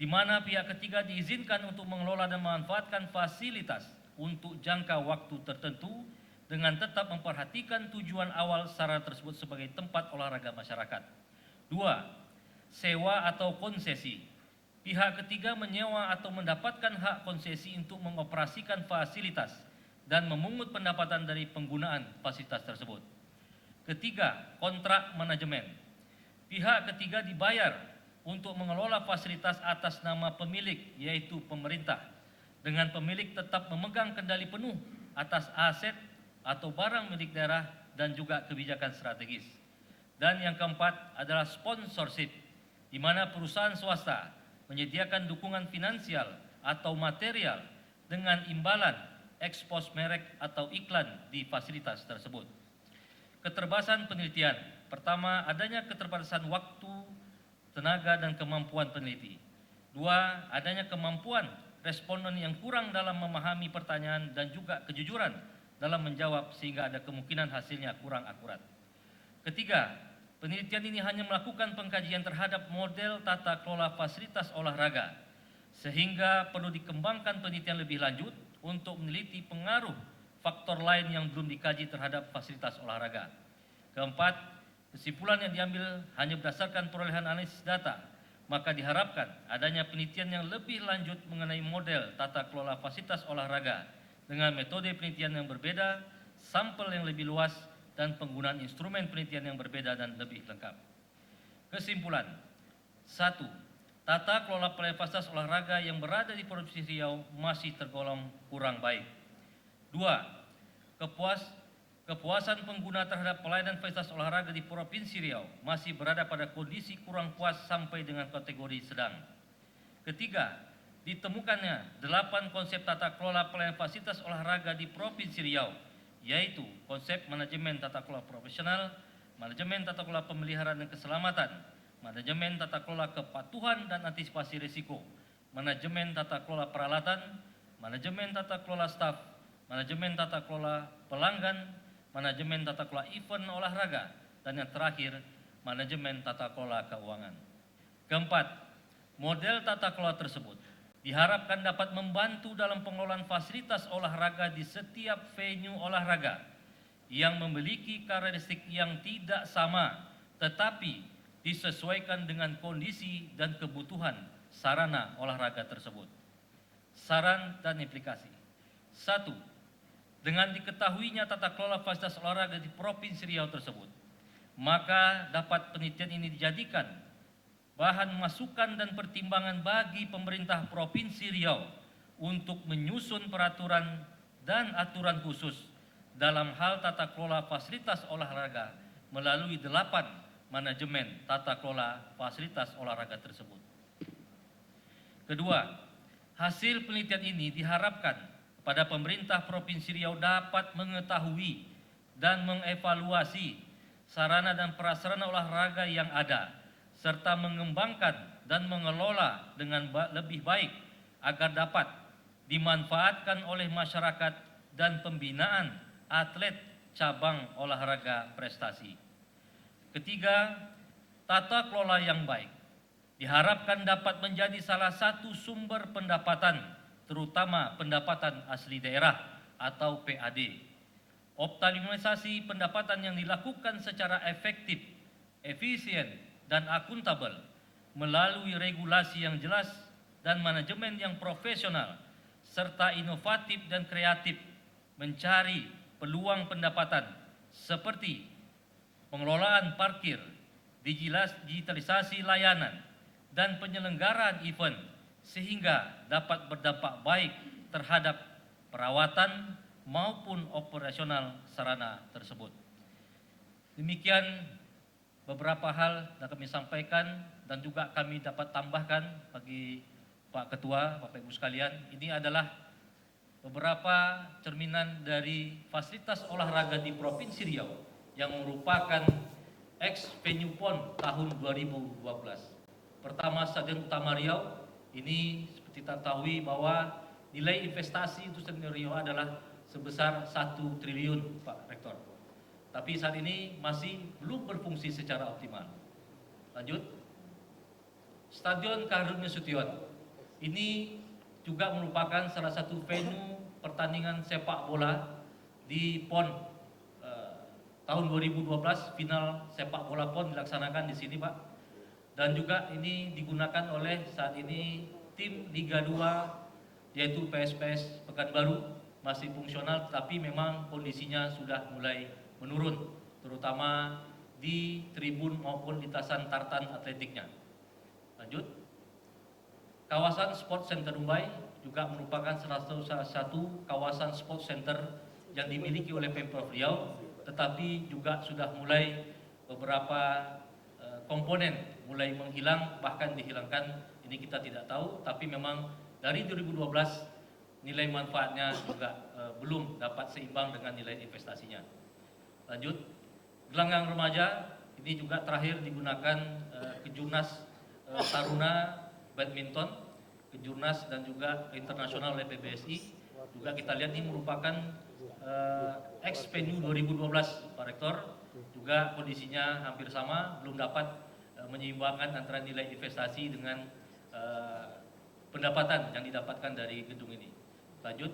di mana pihak ketiga diizinkan untuk mengelola dan memanfaatkan fasilitas untuk jangka waktu tertentu dengan tetap memperhatikan tujuan awal sarana tersebut sebagai tempat olahraga masyarakat. 2. Sewa atau konsesi. Pihak ketiga menyewa atau mendapatkan hak konsesi untuk mengoperasikan fasilitas dan memungut pendapatan dari penggunaan fasilitas tersebut. Ketiga, kontrak manajemen. Pihak ketiga dibayar untuk mengelola fasilitas atas nama pemilik, yaitu pemerintah, dengan pemilik tetap memegang kendali penuh atas aset atau barang milik daerah dan juga kebijakan strategis. Dan yang keempat adalah sponsorship, di mana perusahaan swasta menyediakan dukungan finansial atau material dengan imbalan ekspos merek atau iklan di fasilitas tersebut. Keterbatasan penelitian. Pertama, adanya keterbatasan waktu, tenaga, dan kemampuan peneliti. 2. Adanya kemampuan responden yang kurang dalam memahami pertanyaan dan juga kejujuran dalam menjawab sehingga ada kemungkinan hasilnya kurang akurat. Ketiga, penelitian ini hanya melakukan pengkajian terhadap model tata kelola fasilitas olahraga, sehingga perlu dikembangkan penelitian lebih lanjut untuk meneliti pengaruh faktor lain yang belum dikaji terhadap fasilitas olahraga. Keempat, kesimpulan yang diambil hanya berdasarkan perolehan analisis data, maka diharapkan adanya penelitian yang lebih lanjut mengenai model tata kelola fasilitas olahraga dengan metode penelitian yang berbeda, sampel yang lebih luas, dan penggunaan instrumen penelitian yang berbeda dan lebih lengkap. Kesimpulan. 1. Tata kelola pelayanan fasilitas olahraga yang berada di Provinsi Riau masih tergolong kurang baik. 2. Kepuasan pengguna terhadap pelayanan fasilitas olahraga di Provinsi Riau masih berada pada kondisi kurang puas sampai dengan kategori sedang. Ketiga, ditemukannya 8 konsep tata kelola pelayanan fasilitas olahraga di Provinsi Riau, yaitu konsep manajemen tata kelola profesional, manajemen tata kelola pemeliharaan dan keselamatan, manajemen tata kelola kepatuhan dan antisipasi risiko, manajemen tata kelola peralatan, manajemen tata kelola staf, manajemen tata kelola pelanggan, manajemen tata kelola event olahraga, dan yang terakhir, manajemen tata kelola keuangan. Keempat, model tata kelola tersebut diharapkan dapat membantu dalam pengelolaan fasilitas olahraga di setiap venue olahraga yang memiliki karakteristik yang tidak sama, tetapi disesuaikan dengan kondisi dan kebutuhan sarana olahraga tersebut. Saran dan implikasi. 1. Dengan diketahuinya tata kelola fasilitas olahraga di Provinsi Riau tersebut, maka dapat penelitian ini dijadikan bahan masukan dan pertimbangan bagi pemerintah Provinsi Riau untuk menyusun peraturan dan aturan khusus dalam hal tata kelola fasilitas olahraga melalui 8 manajemen tata kelola fasilitas olahraga tersebut. Kedua, hasil penelitian ini diharapkan pada pemerintah Provinsi Riau dapat mengetahui dan mengevaluasi sarana dan prasarana olahraga yang ada, serta mengembangkan dan mengelola dengan lebih baik agar dapat dimanfaatkan oleh masyarakat dan pembinaan atlet cabang olahraga prestasi. Ketiga, tata kelola yang baik diharapkan dapat menjadi salah satu sumber pendapatan, terutama pendapatan asli daerah atau PAD. Optimalisasi pendapatan yang dilakukan secara efektif, efisien, dan akuntabel melalui regulasi yang jelas dan manajemen yang profesional serta inovatif dan kreatif mencari peluang pendapatan seperti pengelolaan parkir, digitalisasi layanan, dan penyelenggaraan event sehingga dapat berdampak baik terhadap perawatan maupun operasional sarana tersebut. Demikian beberapa hal yang kami sampaikan dan juga kami dapat tambahkan bagi Pak Ketua, Bapak Ibu sekalian. Ini adalah beberapa cerminan dari fasilitas olahraga di Provinsi Riau yang merupakan ex-venue PON tahun 2012. Pertama, Stadion Utama Riau, ini seperti kita ketahui bahwa nilai investasi untuk Stadion Riau adalah sebesar 1 triliun, Pak Rektor. tapi saat ini masih belum berfungsi secara optimal. Lanjut, Stadion Kaharudin Nasution ini juga merupakan salah satu venue pertandingan sepak bola di PON tahun 2012. Final sepak bola PON dilaksanakan di sini, Pak. Dan juga ini digunakan oleh saat ini tim Liga 2 yaitu PSPS Pekanbaru, masih fungsional, tapi memang kondisinya sudah mulai menurun, terutama di tribun maupun lintasan tartan atletiknya. Lanjut, kawasan Sport Center Dumbai juga merupakan salah satu kawasan sport center yang dimiliki oleh Pemprov Riau, tetapi juga sudah mulai beberapa komponen mulai menghilang, bahkan dihilangkan, ini kita tidak tahu, tapi memang dari 2012 nilai manfaatnya juga belum dapat seimbang dengan nilai investasinya. Lanjut, gelanggang remaja ini juga terakhir digunakan Kejurnas Taruna Badminton, Kejurnas dan juga internasional oleh PBSI. Juga kita lihat ini merupakan ex venue 2012, Pak Rektor. Juga kondisinya hampir sama, belum dapat menyeimbangkan antara nilai investasi dengan pendapatan yang didapatkan dari gedung ini. Lanjut,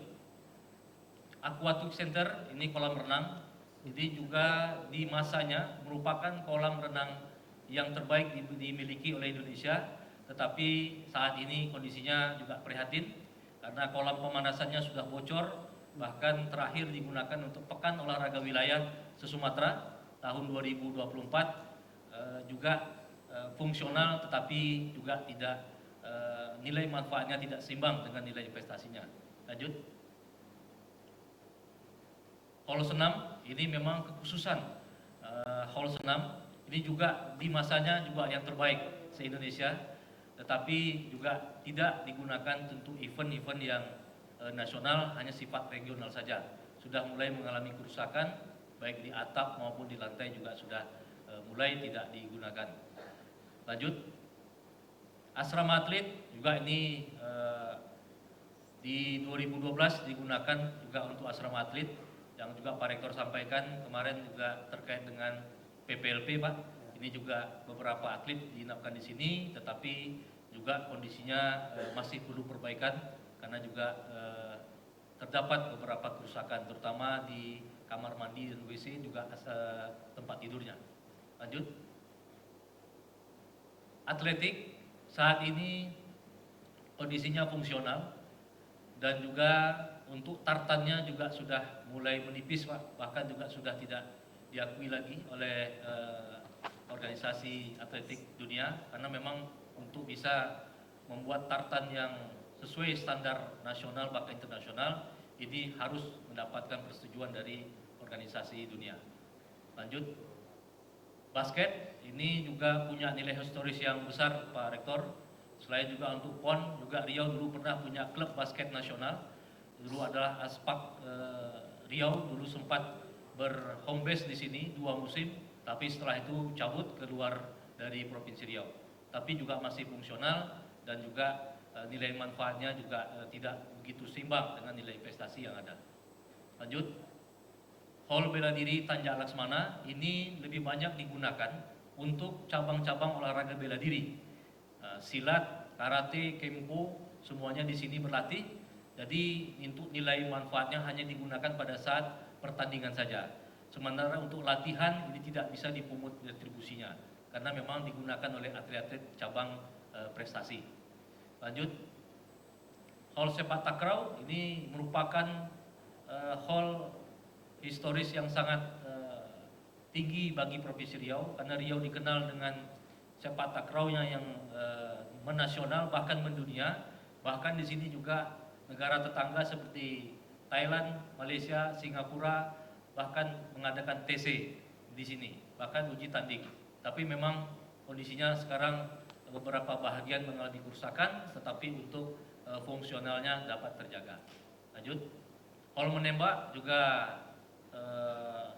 Aquatic Center ini kolam renang, ini juga di masanya merupakan kolam renang yang terbaik dimiliki oleh Indonesia, tetapi saat ini kondisinya juga prihatin karena kolam pemanasannya sudah bocor, bahkan terakhir digunakan untuk Pekan Olahraga Wilayah se-Sumatera tahun 2024 juga fungsional, tetapi juga tidak nilai manfaatnya tidak seimbang dengan nilai investasinya. Lanjut, hall senam ini memang kekhususan hall senam ini juga di masanya juga yang terbaik se-Indonesia, tetapi juga tidak digunakan tentu event-event yang nasional, hanya sifat regional saja. Sudah mulai mengalami kerusakan baik di atap maupun di lantai juga sudah mulai tidak digunakan. Lanjut, asrama atlet juga ini di 2012 digunakan juga untuk asrama atlet, yang juga Pak Rektor sampaikan kemarin juga terkait dengan PPLP, Pak. Ini juga beberapa atlet diinapkan di sini, tetapi juga kondisinya masih perlu perbaikan karena juga terdapat beberapa kerusakan, terutama di kamar mandi dan WC juga tempat tidurnya. Lanjut, atletik saat ini kondisinya fungsional dan juga untuk tartannya juga sudah mulai menipis, Pak. Bahkan juga sudah tidak diakui lagi oleh organisasi atletik dunia, karena memang untuk bisa membuat tartan yang sesuai standar nasional bahkan internasional ini harus mendapatkan persetujuan dari organisasi dunia. Lanjut, basket ini juga punya nilai historis yang besar, Pak Rektor. Selain juga untuk PON, juga Riau dulu pernah punya klub basket nasional. Dulu adalah Aspak Riau, dulu sempat berhome base di sini 2 musim, tapi setelah itu cabut keluar dari Provinsi Riau. Tapi juga masih fungsional dan juga nilai manfaatnya juga tidak begitu seimbang dengan nilai investasi yang ada. Lanjut, Hall Bela Diri Tanjak Laksmana ini lebih banyak digunakan untuk cabang-cabang olahraga bela diri. Silat, karate, kempo, semuanya di sini berlatih. Jadi untuk nilai manfaatnya hanya digunakan pada saat pertandingan saja. Sementara untuk latihan ini tidak bisa dipungut retribusinya karena memang digunakan oleh atlet-atlet cabang prestasi. Lanjut, Hall Sepak Takraw ini merupakan hall historis yang sangat tinggi bagi Provinsi Riau, karena Riau dikenal dengan sepak takraw-nya yang menasional bahkan mendunia. Bahkan di sini juga negara tetangga seperti Thailand, Malaysia, Singapura bahkan mengadakan TC di sini, bahkan uji tanding. Tapi memang kondisinya sekarang beberapa bahagian mengalami kerusakan, tetapi untuk fungsionalnya dapat terjaga. Lanjut, hall menembak juga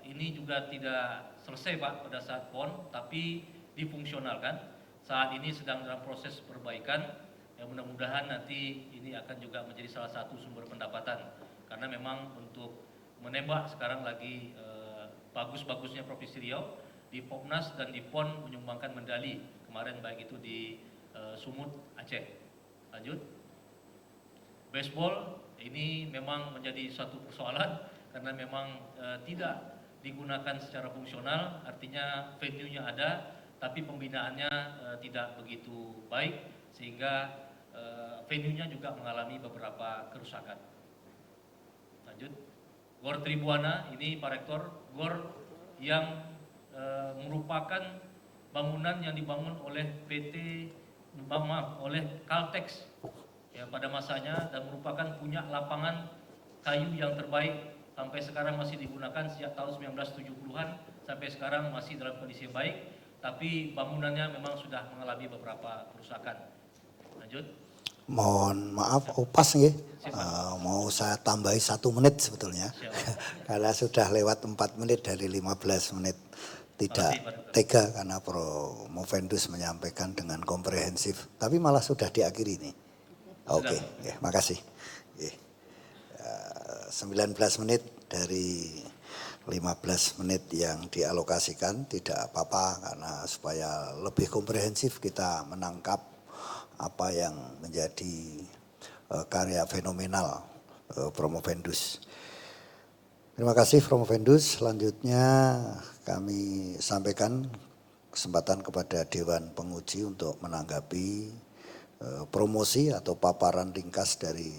ini juga tidak selesai, Pak, pada saat PON, tapi difungsionalkan. Saat ini sedang dalam proses perbaikan. Ya, mudah-mudahan nanti ini akan juga menjadi salah satu sumber pendapatan, karena memang untuk menembak sekarang lagi sebagus-bagusnya Provinsi Riau di Popnas dan di PON menyumbangkan medali kemarin, baik itu di Sumut, Aceh. Lanjut. Baseball ini memang menjadi suatu persoalan karena memang tidak digunakan secara fungsional, artinya venue-nya ada tapi pembinaannya tidak begitu baik sehingga venue-nya juga mengalami beberapa kerusakan. Lanjut. Gor Tribuana ini Pak Rektor, gor yang merupakan bangunan yang dibangun oleh oleh Caltex ya pada masanya, dan merupakan punya lapangan kayu yang terbaik, sampai sekarang masih digunakan sejak tahun 1970-an sampai sekarang masih dalam kondisi yang baik, tapi bangunannya memang sudah mengalami beberapa kerusakan. Lanjut. Mohon maaf, pas nggih. Mau saya tambahi 1 menit sebetulnya. Karena sudah lewat 4 menit dari 15 menit. Tidak tega karena Promovendus menyampaikan dengan komprehensif, tapi malah sudah diakhiri ini. Oke, ya, makasih. 19 menit dari 15 menit yang dialokasikan tidak apa-apa, karena supaya lebih komprehensif kita menangkap apa yang menjadi karya fenomenal Promovendus. Terima kasih Promovendus. Selanjutnya kami sampaikan kesempatan kepada Dewan Penguji untuk menanggapi promosi atau paparan ringkas dari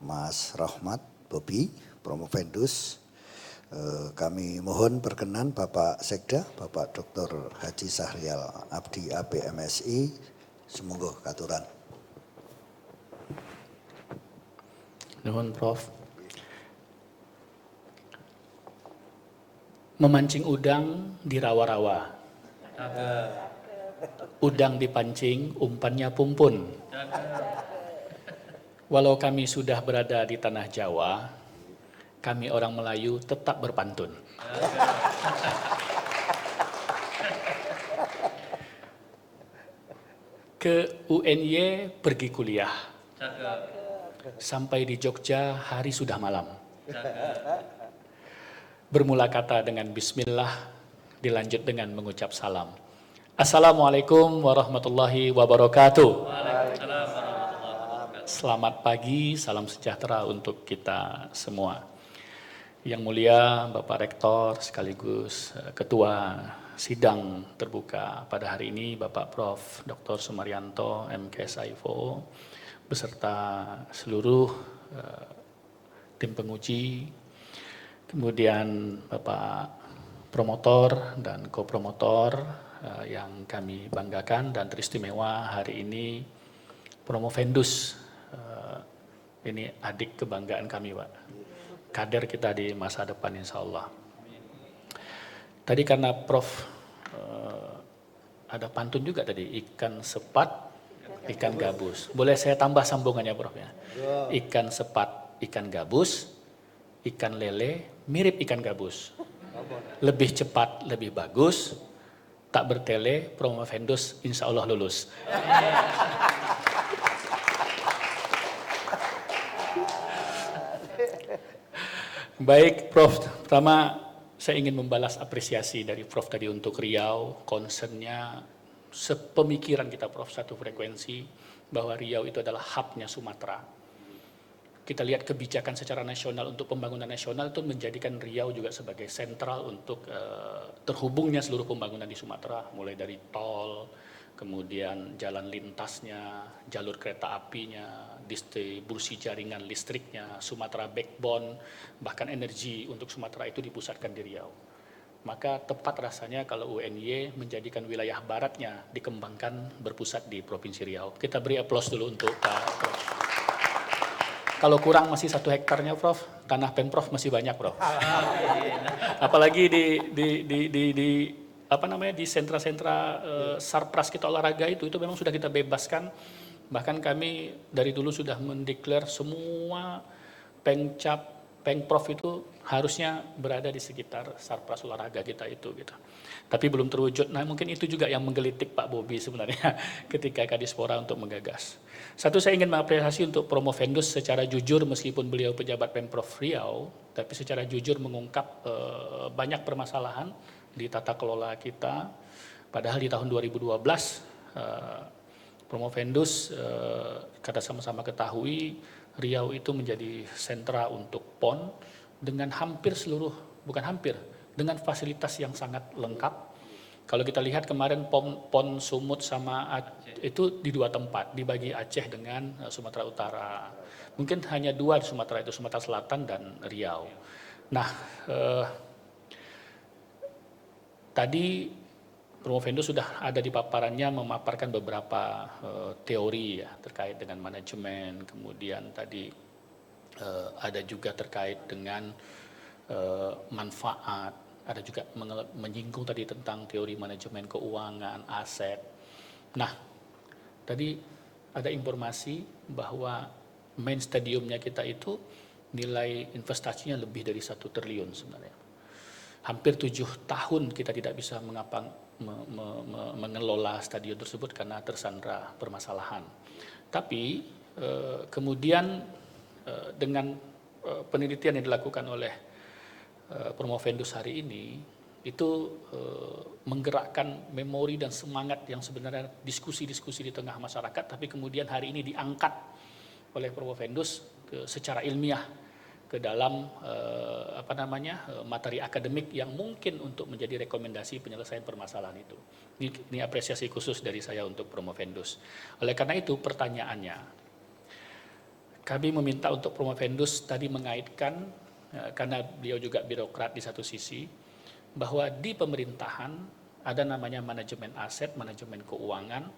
Mas Rahmat Bobi, Promovendus. Kami mohon perkenan Bapak Sekda, Bapak Dr. Haji Sahrial Abdi APMSI, semoga katuran. Nuhun Prof. Memancing udang di rawa-rawa. Udang dipancing, umpannya pumpun. Walau kami sudah berada di tanah Jawa, kami orang Melayu tetap berpantun. Ke UNY pergi kuliah. Sampai di Jogja hari sudah malam. Bermula kata dengan bismillah, dilanjut dengan mengucap salam. Assalamualaikum warahmatullahi wabarakatuh. Selamat pagi, salam sejahtera untuk kita semua. Yang mulia Bapak Rektor sekaligus Ketua Sidang Terbuka pada hari ini, Bapak Prof. Dr. Sumaryanto, MKS AIFO, beserta seluruh tim penguji, kemudian Bapak promotor dan kopromotor yang kami banggakan dan teristimewa hari ini, Promovendus. Ini adik kebanggaan kami, Pak. Kader kita di masa depan insya Allah. Tadi karena Prof ada pantun juga tadi, ikan sepat, ikan gabus. Boleh saya tambah sambungannya Prof ya? Ikan sepat, ikan gabus, ikan lele, mirip ikan gabus. Lebih cepat, lebih bagus, tak bertele, Promovendus insya Allah lulus. Baik Prof, pertama saya ingin membalas apresiasi dari Prof tadi untuk Riau, concernnya sepemikiran kita Prof, satu frekuensi bahwa Riau itu adalah hubnya Sumatera. Kita lihat kebijakan secara nasional untuk pembangunan nasional itu menjadikan Riau juga sebagai sentral untuk terhubungnya seluruh pembangunan di Sumatera, mulai dari tol, kemudian jalan lintasnya, jalur kereta apinya, distribusi jaringan listriknya, Sumatera backbone, bahkan energi untuk Sumatera itu dipusatkan di Riau. Maka tepat rasanya kalau UNY menjadikan wilayah baratnya dikembangkan berpusat di Provinsi Riau. Kita beri aplaus dulu untuk Pak Prof. Kalau kurang masih 1 hektarnya Prof, tanah Pemprov masih banyak Prof. Apalagi di sentra-sentra sarpras kita olahraga itu memang sudah kita bebaskan. Bahkan kami dari dulu sudah mendeklar semua pengcap Pengprov itu harusnya berada di sekitar sarpras olahraga kita itu gitu. Tapi belum terwujud. Nah, mungkin itu juga yang menggelitik Pak Bobi sebenarnya ketika Kadispora untuk menggagas. Satu, saya ingin mengapresiasi untuk Promovendus secara jujur, meskipun beliau pejabat Pemprov Riau, tapi secara jujur mengungkap banyak permasalahan di tata kelola kita. Padahal di tahun 2012 Promovendus kata sama-sama ketahui Riau itu menjadi sentra untuk PON dengan hampir seluruh, bukan hampir, dengan fasilitas yang sangat lengkap. Kalau kita lihat kemarin PON Sumut sama itu di 2 tempat, dibagi Aceh dengan Sumatera Utara. Mungkin hanya 2 di Sumatera, itu Sumatera Selatan dan Riau. Nah, tadi Promovendus sudah ada di paparannya memaparkan beberapa teori ya terkait dengan manajemen, kemudian tadi ada juga terkait dengan manfaat, ada juga menyinggung tadi tentang teori manajemen keuangan, aset. Nah, tadi ada informasi bahwa main stadiumnya kita itu nilai investasinya lebih dari 1 triliun sebenarnya. Hampir 7 tahun kita tidak bisa mengelola stadion tersebut karena tersandra permasalahan. Tapi kemudian dengan penelitian yang dilakukan oleh Promovendus hari ini, itu menggerakkan memori dan semangat yang sebenarnya diskusi-diskusi di tengah masyarakat, tapi kemudian hari ini diangkat oleh Promovendus secara ilmiah ke dalam materi akademik yang mungkin untuk menjadi rekomendasi penyelesaian permasalahan itu. Ini apresiasi khusus dari saya untuk Promovendus. Oleh karena itu pertanyaannya, kami meminta untuk Promovendus tadi mengaitkan, karena beliau juga birokrat di satu sisi, bahwa di pemerintahan ada namanya manajemen aset, manajemen keuangan,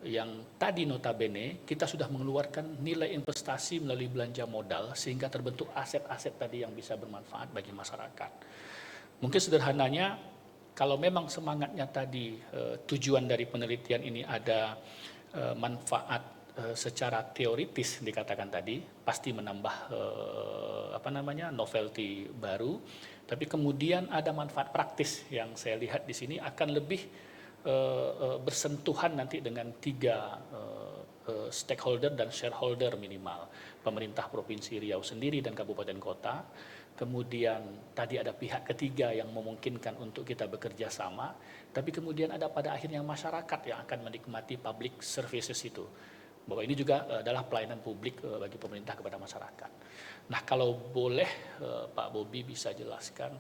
yang tadi notabene kita sudah mengeluarkan nilai investasi melalui belanja modal sehingga terbentuk aset-aset tadi yang bisa bermanfaat bagi masyarakat. Mungkin sederhananya, kalau memang semangatnya tadi tujuan dari penelitian ini ada manfaat secara teoritis dikatakan tadi, pasti menambah novelty baru, tapi kemudian ada manfaat praktis yang saya lihat di sini akan lebih bersentuhan nanti dengan 3 stakeholder dan shareholder minimal. Pemerintah Provinsi Riau sendiri dan kabupaten kota, kemudian tadi ada pihak ketiga yang memungkinkan untuk kita bekerja sama, tapi kemudian ada pada akhirnya masyarakat yang akan menikmati public services itu. Bahwa ini juga adalah pelayanan publik bagi pemerintah kepada masyarakat. Nah, kalau boleh Pak Bobi bisa jelaskan,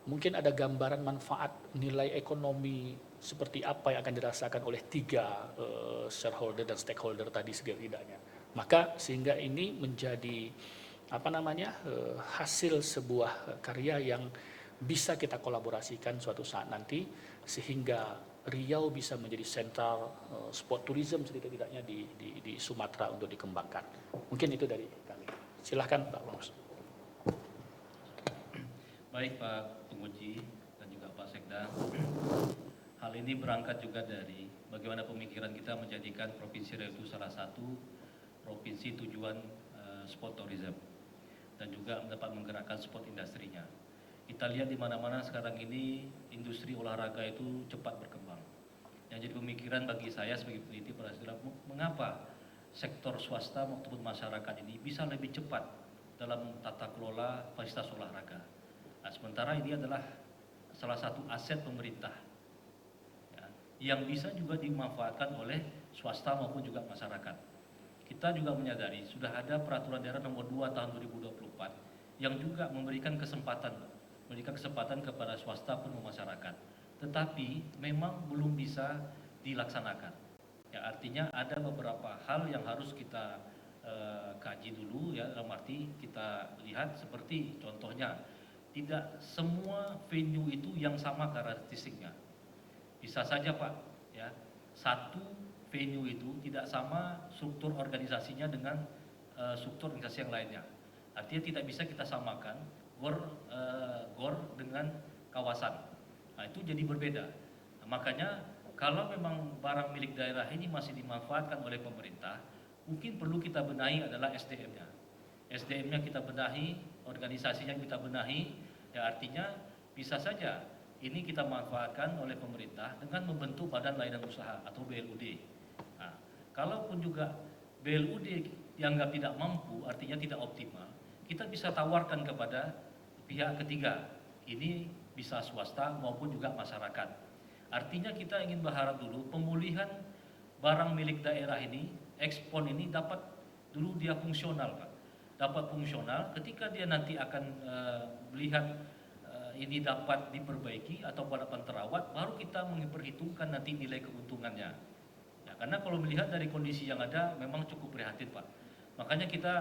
mungkin ada gambaran manfaat nilai ekonomi seperti apa yang akan dirasakan oleh 3 shareholder dan stakeholder tadi setidaknya. Maka sehingga ini menjadi hasil sebuah karya yang bisa kita kolaborasikan suatu saat nanti, sehingga Riau bisa menjadi sentral sport tourism setidaknya di Sumatera untuk dikembangkan. Mungkin itu dari kami. Silahkan Pak Bang. Baik Pak Penguji dan juga Pak Sekda. Hal ini berangkat juga dari bagaimana pemikiran kita menjadikan Provinsi Riau itu salah satu provinsi tujuan sport tourism dan juga dapat menggerakkan sport industrinya. Kita lihat di mana-mana sekarang ini industri olahraga itu cepat berkembang. Yang jadi pemikiran bagi saya sebagai peneliti adalah mengapa sektor swasta maupun masyarakat ini bisa lebih cepat dalam tata kelola fasilitas olahraga. Nah, sementara ini adalah salah satu aset pemerintah ya, yang bisa juga dimanfaatkan oleh swasta maupun juga masyarakat. Kita juga menyadari sudah ada peraturan daerah nomor 2 tahun 2024 yang juga memberikan kesempatan kepada swasta pun masyarakat, tetapi memang belum bisa dilaksanakan. Ya, artinya ada beberapa hal yang harus kita kaji dulu ya, dalam arti kita lihat seperti contohnya tidak semua venue itu yang sama karakteristiknya. Bisa saja Pak, ya satu venue itu tidak sama struktur organisasinya dengan struktur organisasi yang lainnya. Artinya tidak bisa kita samakan gor dengan kawasan. Nah, itu jadi berbeda. Nah, makanya kalau memang barang milik daerah ini masih dimanfaatkan oleh pemerintah, mungkin perlu kita benahi adalah SDM-nya. SDM-nya kita benahi organisasinya kita benahi, ya artinya bisa saja ini kita manfaatkan oleh pemerintah dengan membentuk badan layanan usaha atau BLUD. Nah, kalaupun juga BLUD dianggap tidak mampu, artinya tidak optimal, kita bisa tawarkan kepada pihak ketiga. Ini bisa swasta maupun juga masyarakat. Artinya kita ingin berharap dulu pemulihan barang milik daerah ini, ekspor ini dapat dulu dia fungsional, Pak. Dapat fungsional ketika dia nanti akan melihat ini dapat diperbaiki atau dapat terawat, baru kita memperhitungkan nanti nilai keuntungannya. Ya, karena kalau melihat dari kondisi yang ada memang cukup prihatin, Pak. Makanya kita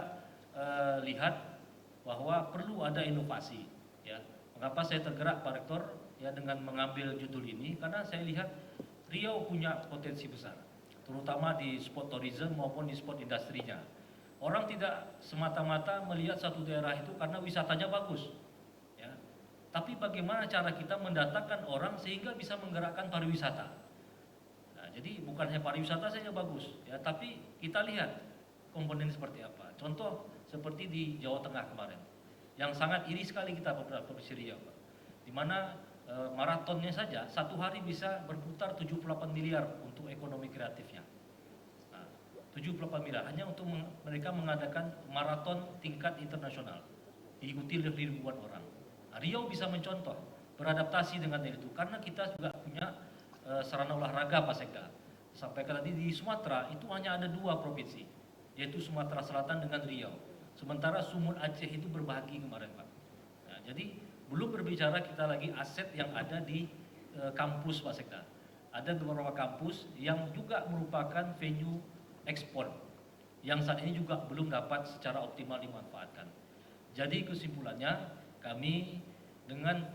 lihat bahwa perlu ada inovasi. Ya, mengapa saya tergerak Pak Rektor ya dengan mengambil judul ini? Karena saya lihat Riau punya potensi besar, terutama di spot tourism maupun di spot industrinya. Orang tidak semata-mata melihat satu daerah itu karena wisatanya bagus. Tapi bagaimana cara kita mendatangkan orang sehingga bisa menggerakkan pariwisata. Nah, jadi bukan hanya pariwisata saja bagus, ya, tapi kita lihat komponen seperti apa. Contoh seperti di Jawa Tengah kemarin, yang sangat iri sekali kita Provinsi Riau, Pak. Di mana maratonnya saja satu hari bisa berputar 78 miliar untuk ekonomi kreatifnya. Nah, 78 miliar hanya untuk mereka mengadakan maraton tingkat internasional, diikuti ribuan orang. Riau bisa mencontoh, beradaptasi dengan itu, karena kita juga punya sarana olahraga Pak Sekda. Sampaikan tadi di Sumatera itu hanya ada 2 provinsi, yaitu Sumatera Selatan dengan Riau. Sementara Sumut Aceh itu berbagi kemarin, Pak. Nah, jadi belum berbicara kita lagi aset yang ada di kampus Pak Sekda. Ada beberapa kampus yang juga merupakan venue ekspor, yang saat ini juga belum dapat secara optimal dimanfaatkan. Jadi kesimpulannya, kami dengan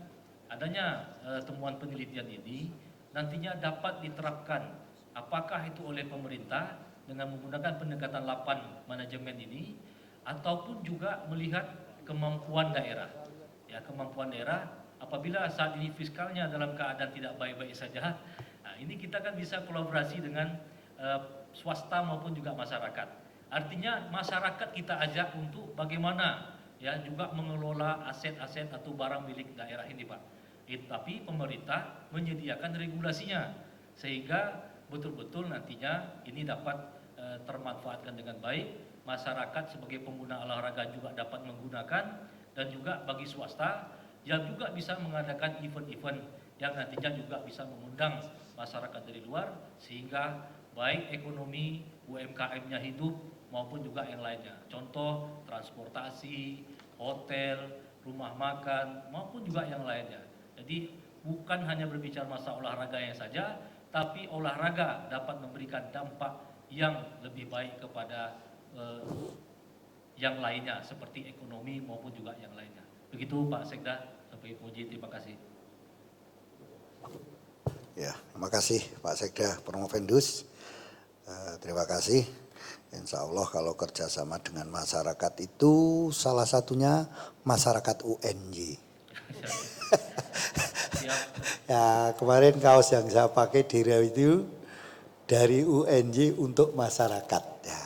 adanya temuan penelitian ini nantinya dapat diterapkan apakah itu oleh pemerintah dengan menggunakan pendekatan 8 manajemen ini ataupun juga melihat kemampuan daerah. Ya, kemampuan daerah apabila saat ini fiskalnya dalam keadaan tidak baik-baik saja, nah ini kita kan bisa kolaborasi dengan swasta maupun juga masyarakat. Artinya masyarakat kita ajak untuk bagaimana ya juga mengelola aset-aset atau barang milik daerah ini, Pak. Tapi pemerintah menyediakan regulasinya sehingga betul-betul nantinya ini dapat termanfaatkan dengan baik. Masyarakat sebagai pengguna olahraga juga dapat menggunakan, dan juga bagi swasta yang juga bisa mengadakan event-event yang nantinya juga bisa mengundang masyarakat dari luar sehingga baik ekonomi UMKM-nya hidup maupun juga yang lainnya. Contoh transportasi, hotel, rumah makan maupun juga yang lainnya. Jadi bukan hanya berbicara masalah olahraganya saja, tapi olahraga dapat memberikan dampak yang lebih baik kepada yang lainnya seperti ekonomi maupun juga yang lainnya. Begitu Pak Sekda, Bapak Puji, terima kasih. Ya, terima kasih Pak Sekda Promovendus. Terima kasih. Insya Allah kalau kerjasama dengan masyarakat itu salah satunya masyarakat UNJ. Ya, kemarin kaos yang saya pakai di Riau itu dari UNJ untuk masyarakat. Ya,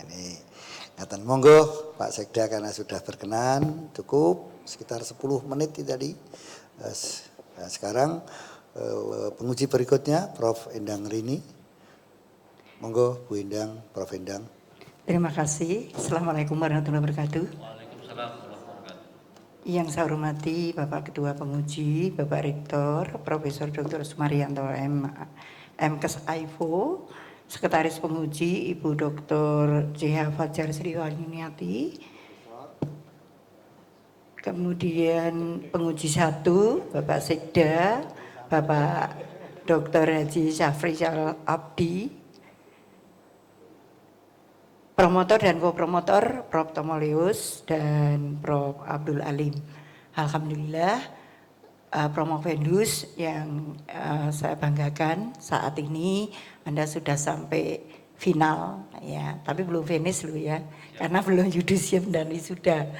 ini ngatan monggo Pak Sekda karena sudah berkenan cukup sekitar 10 menit tadi. Nah, sekarang penguji berikutnya Prof. Endang Rini. Monggo Bu Endang, Prof. Endang. Terima kasih. Assalamualaikum warahmatullahi wabarakatuh. Waalaikumsalam warahmatullahi wabarakatuh. Yang saya hormati Bapak Ketua Penguji, Bapak Rektor, Profesor Dr. Sumaryanto MKes AIFO, Sekretaris Penguji Ibu Dr. JH Fajar Sriwayuniati, kemudian Penguji 1 Bapak Sekda, Bapak Dr. Haji Syafri Abdi, promotor dan co-promotor Prof. Tomoleus dan Prof. Abdul Alim. Alhamdulillah Promovendus yang saya banggakan saat ini Anda sudah sampai final ya, tapi belum finish loh ya, karena belum yudisium dan wisuda.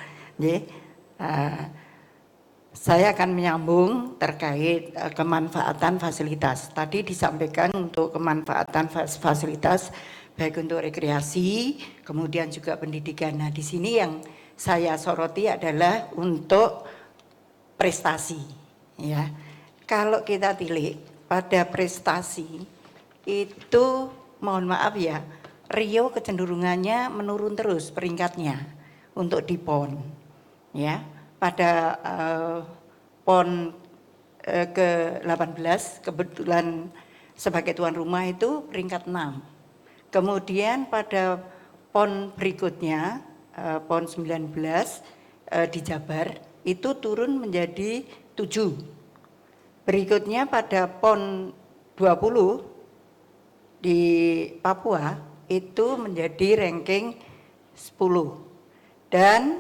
Saya akan menyambung terkait kemanfaatan fasilitas. Tadi disampaikan untuk kemanfaatan fasilitas baik untuk rekreasi, kemudian juga pendidikan. Nah, di sini yang saya soroti adalah untuk prestasi, ya. Kalau kita tilik pada prestasi itu, mohon maaf ya, Rio kecenderungannya menurun terus peringkatnya untuk di PON, ya. Pada PON ke-18 kebetulan sebagai tuan rumah itu peringkat 6. Kemudian pada PON berikutnya, PON 19 di Jabar itu turun menjadi 7. Berikutnya pada PON 20 di Papua itu menjadi ranking 10. Dan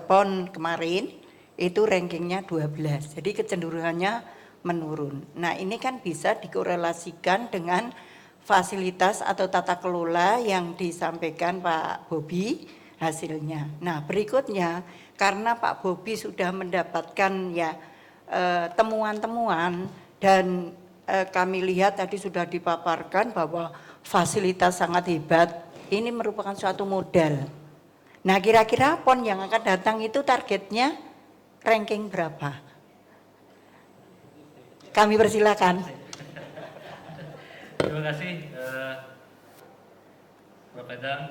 PON kemarin itu rankingnya 12. Jadi kecenderungannya menurun. Nah, ini kan bisa dikorelasikan dengan fasilitas atau tata kelola yang disampaikan Pak Bobi hasilnya. Nah, berikutnya karena Pak Bobi sudah mendapatkan ya temuan-temuan dan kami lihat tadi sudah dipaparkan bahwa fasilitas sangat hebat, ini merupakan suatu modal. Nah, kira-kira PON yang akan datang itu targetnya ranking berapa? Kami persilakan. Terima kasih, Prof. Endang.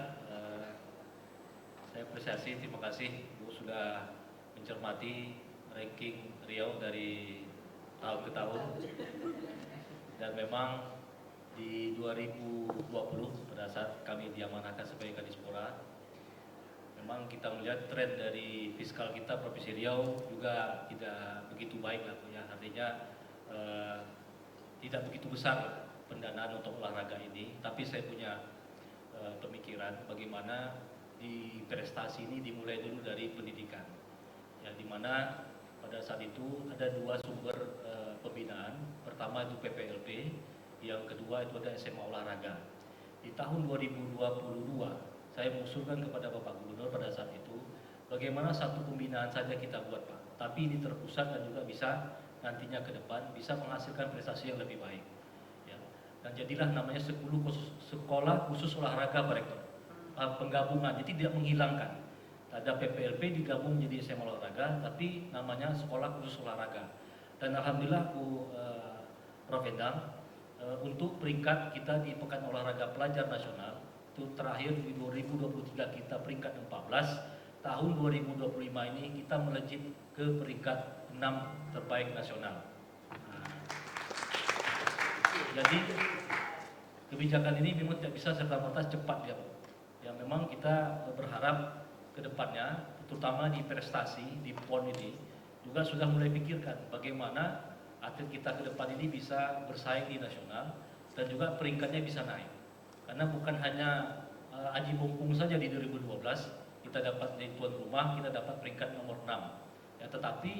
Saya apresiasi, terima kasih Bu sudah mencermati ranking Riau dari tahun ke tahun. Dan memang di 2020 pada saat kami diamanahkan sebagai Kadispora, memang kita melihat tren dari fiskal kita Provinsi Riau juga tidak begitu baik lah, ya. Artinya tidak begitu besar pendanaan untuk olahraga ini, tapi saya punya pemikiran bagaimana di prestasi ini dimulai dulu dari pendidikan, ya, dimana pada saat itu ada dua sumber pembinaan. Pertama itu PPLP, yang kedua itu ada SMA olahraga. Di tahun 2022 saya mengusulkan kepada Bapak Gubernur pada saat itu, bagaimana satu pembinaan saja kita buat Pak, tapi ini terpusat dan juga bisa nantinya ke depan bisa menghasilkan prestasi yang lebih baik, ya. Dan jadilah namanya sekolah khusus olahraga Pak Rektor, penggabungan, jadi tidak menghilangkan. Ada PPLP digabung menjadi SMA olahraga, tapi namanya sekolah khusus olahraga. Dan alhamdulillah Prof. Endang, untuk peringkat kita di Pekan Olahraga Pelajar Nasional itu terakhir di 2023 kita peringkat 14, tahun 2025 ini kita melejit ke peringkat 6 terbaik nasional. Jadi kebijakan ini memang tidak bisa serta-merta cepat ya, Pak. Ya, memang kita berharap ke depannya, terutama di prestasi di PON ini juga sudah mulai pikirkan bagaimana atlet kita ke depan ini bisa bersaing di nasional dan juga peringkatnya bisa naik. Karena bukan hanya Aji Mumpung saja di 2012 kita dapat di tuan rumah, kita dapat peringkat nomor 6. Ya, tetapi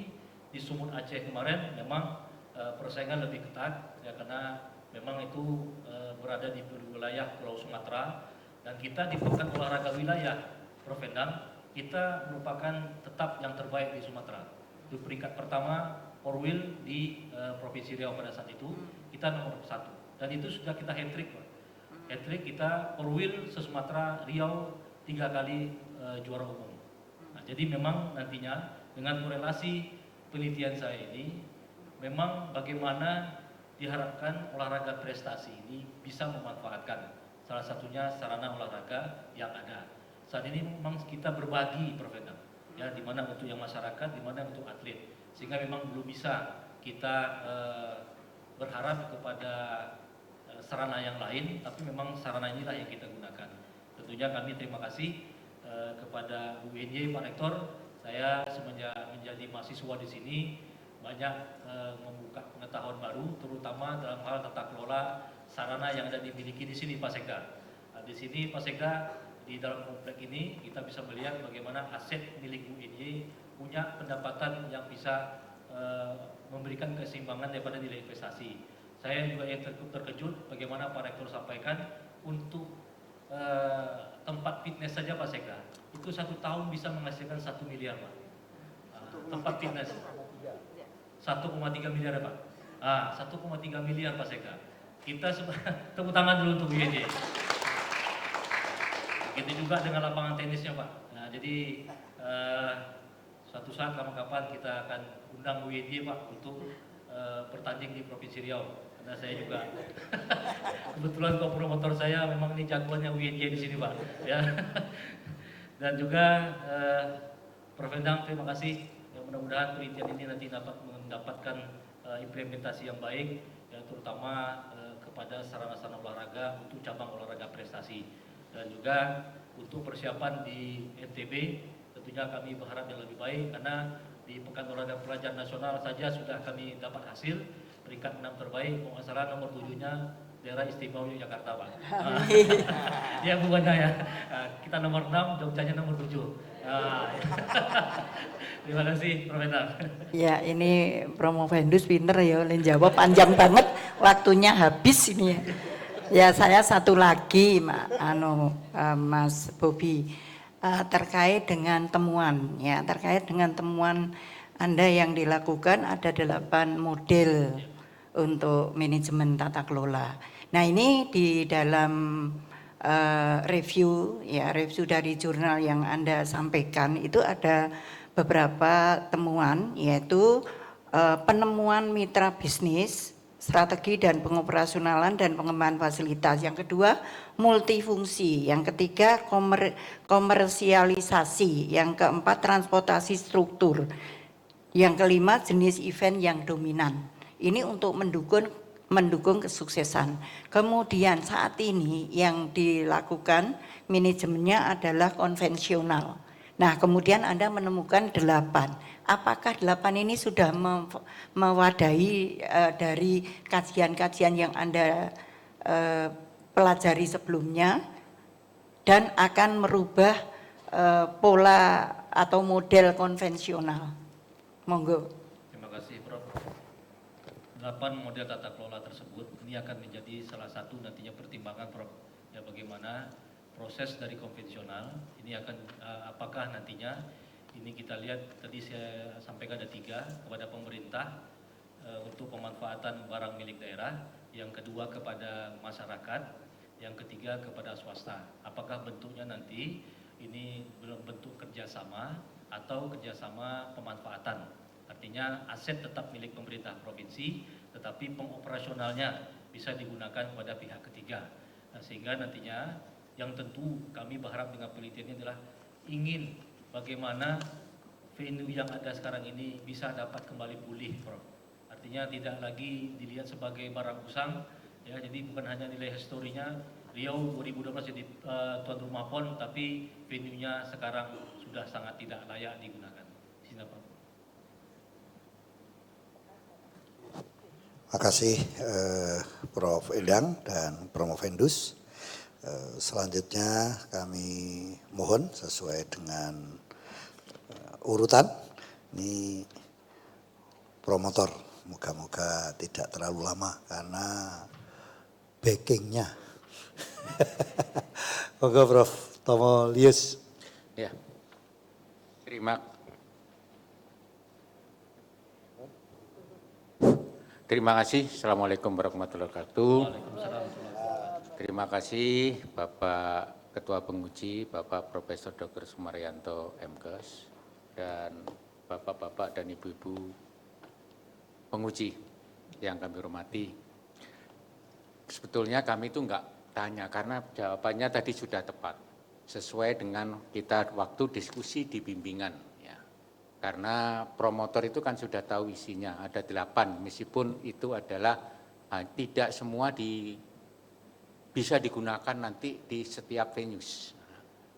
di Sumut Aceh kemarin memang persaingan lebih ketat, ya, karena memang itu berada di wilayah Pulau Sumatera, dan kita di Pekan Olahraga Wilayah Prof. Endang, kita merupakan tetap yang terbaik di Sumatera. Di peringkat pertama Orwil di Provinsi Riau pada saat itu kita nomor 1, dan itu sudah kita hat-trick, Pak. Hat-trick kita Orwil se-Sumatera Riau 3 kali juara umum. Nah, jadi memang nantinya dengan korelasi penelitian saya ini, memang bagaimana diharapkan olahraga prestasi ini bisa memanfaatkan salah satunya sarana olahraga yang ada. Saat ini memang kita berbagi, Prof. Endang, ya, di mana untuk yang masyarakat, di mana untuk atlet, sehingga memang belum bisa kita berharap kepada sarana yang lain, tapi memang sarana inilah yang kita gunakan. Tentunya kami terima kasih kepada Bu UNY, Pak Rektor. Saya semenjak menjadi mahasiswa di sini banyak membuka pengetahuan baru, terutama dalam hal tata kelola sarana yang ada dimiliki di sini, Pak Sekda. Di sini Pak Sekda, di dalam komplek ini kita bisa melihat bagaimana aset milik Bu UNY punya pendapatan yang bisa memberikan keseimbangan daripada nilai investasi. Saya juga yang terkejut bagaimana Pak Rektor sampaikan untuk tempat fitness saja Pak Sekda itu 1 tahun bisa menghasilkan 1 miliar Pak. Tempat fitness 1,3 miliar ya Pak. 1,3 miliar Pak Sekda. Kita tepuk tangan dulu untuk BNJ. Begitu juga dengan lapangan tenisnya Pak. Nah, jadi suatu saat kapan-kapan kita akan undang WNY Pak untuk bertanding di Provinsi Riau. Karena saya juga kebetulan promotor saya memang ini jagoannya WNY di sini Pak. Ya. Dan juga Prof. Endang, terima kasih. Ya, mudah-mudahan penelitian ini nanti dapat mendapatkan implementasi yang baik, ya, terutama kepada sarana-sarana olahraga untuk cabang olahraga prestasi. Dan juga untuk persiapan di NTB, tentunya kami berharap yang lebih baik karena di Pekan Olahraga Pelajar Nasional saja sudah kami dapat hasil peringkat 6 terbaik, kalau nggak salah nomor 7-nya daerah istimewa Yogyakarta Pak. Ya bukannya ya, kita nomor 6, Jogjanya nomor 7. Terima kasih Prof. Endang. Ya ini Promovendus pinter ya, oleh jawab panjang banget, waktunya habis ini ya. Ya saya satu lagi Mas Bobi, terkait dengan temuan ya, terkait dengan temuan Anda yang dilakukan ada 8 model untuk manajemen tata kelola. Nah ini di dalam review dari jurnal yang Anda sampaikan itu ada beberapa temuan, yaitu penemuan mitra bisnis, strategi dan pengoperasionalan dan pengembangan fasilitas. Yang kedua, multifungsi. Yang ketiga, komersialisasi. Yang keempat, transportasi struktur. Yang kelima, jenis event yang dominan. Ini untuk mendukung kesuksesan. Kemudian saat ini yang dilakukan manajemennya adalah konvensional. Nah, kemudian Anda menemukan 8. Apakah 8 ini sudah mewadahi dari kajian-kajian yang Anda pelajari sebelumnya dan akan merubah pola atau model konvensional? Monggo. Terima kasih Prof. 8 model tata kelola tersebut ini akan menjadi salah satu nantinya pertimbangan Prof. Ya bagaimana proses dari konvensional ini akan apakah nantinya ini kita lihat tadi saya sampaikan ada 3 kepada pemerintah untuk pemanfaatan barang milik daerah, yang kedua kepada masyarakat, yang ketiga kepada swasta. Apakah bentuknya nanti ini belum bentuk kerjasama atau kerjasama pemanfaatan, artinya aset tetap milik pemerintah provinsi tetapi pengoperasionalnya bisa digunakan pada pihak ketiga. Nah, sehingga nantinya yang tentu kami berharap dengan penelitian ini adalah ingin bagaimana venue yang ada sekarang ini bisa dapat kembali pulih, Prof. Artinya tidak lagi dilihat sebagai barang usang, ya. Jadi bukan hanya nilai historinya Riau 2012 jadi tuan rumah PON, tapi venue-nya sekarang sudah sangat tidak layak digunakan. Sini, Prof. Terima kasih Prof. Endang dan Promovendus. Selanjutnya kami mohon sesuai dengan urutan ini promotor, moga-moga tidak terlalu lama karena backingnya. Moga Prof. Tomo Lius. Ya, terima kasih. Assalamualaikum warahmatullahi wabarakatuh. Terima kasih Bapak Ketua Penguji, Bapak Profesor Dr. Sumaryanto MKes, dan Bapak-Bapak dan Ibu-Ibu penguji yang kami hormati. Sebetulnya kami itu enggak tanya karena jawabannya tadi sudah tepat, sesuai dengan kita waktu diskusi di bimbingan. Ya. Karena promotor itu kan sudah tahu isinya, ada 8, meskipun itu adalah tidak semua bisa digunakan nanti di setiap venues.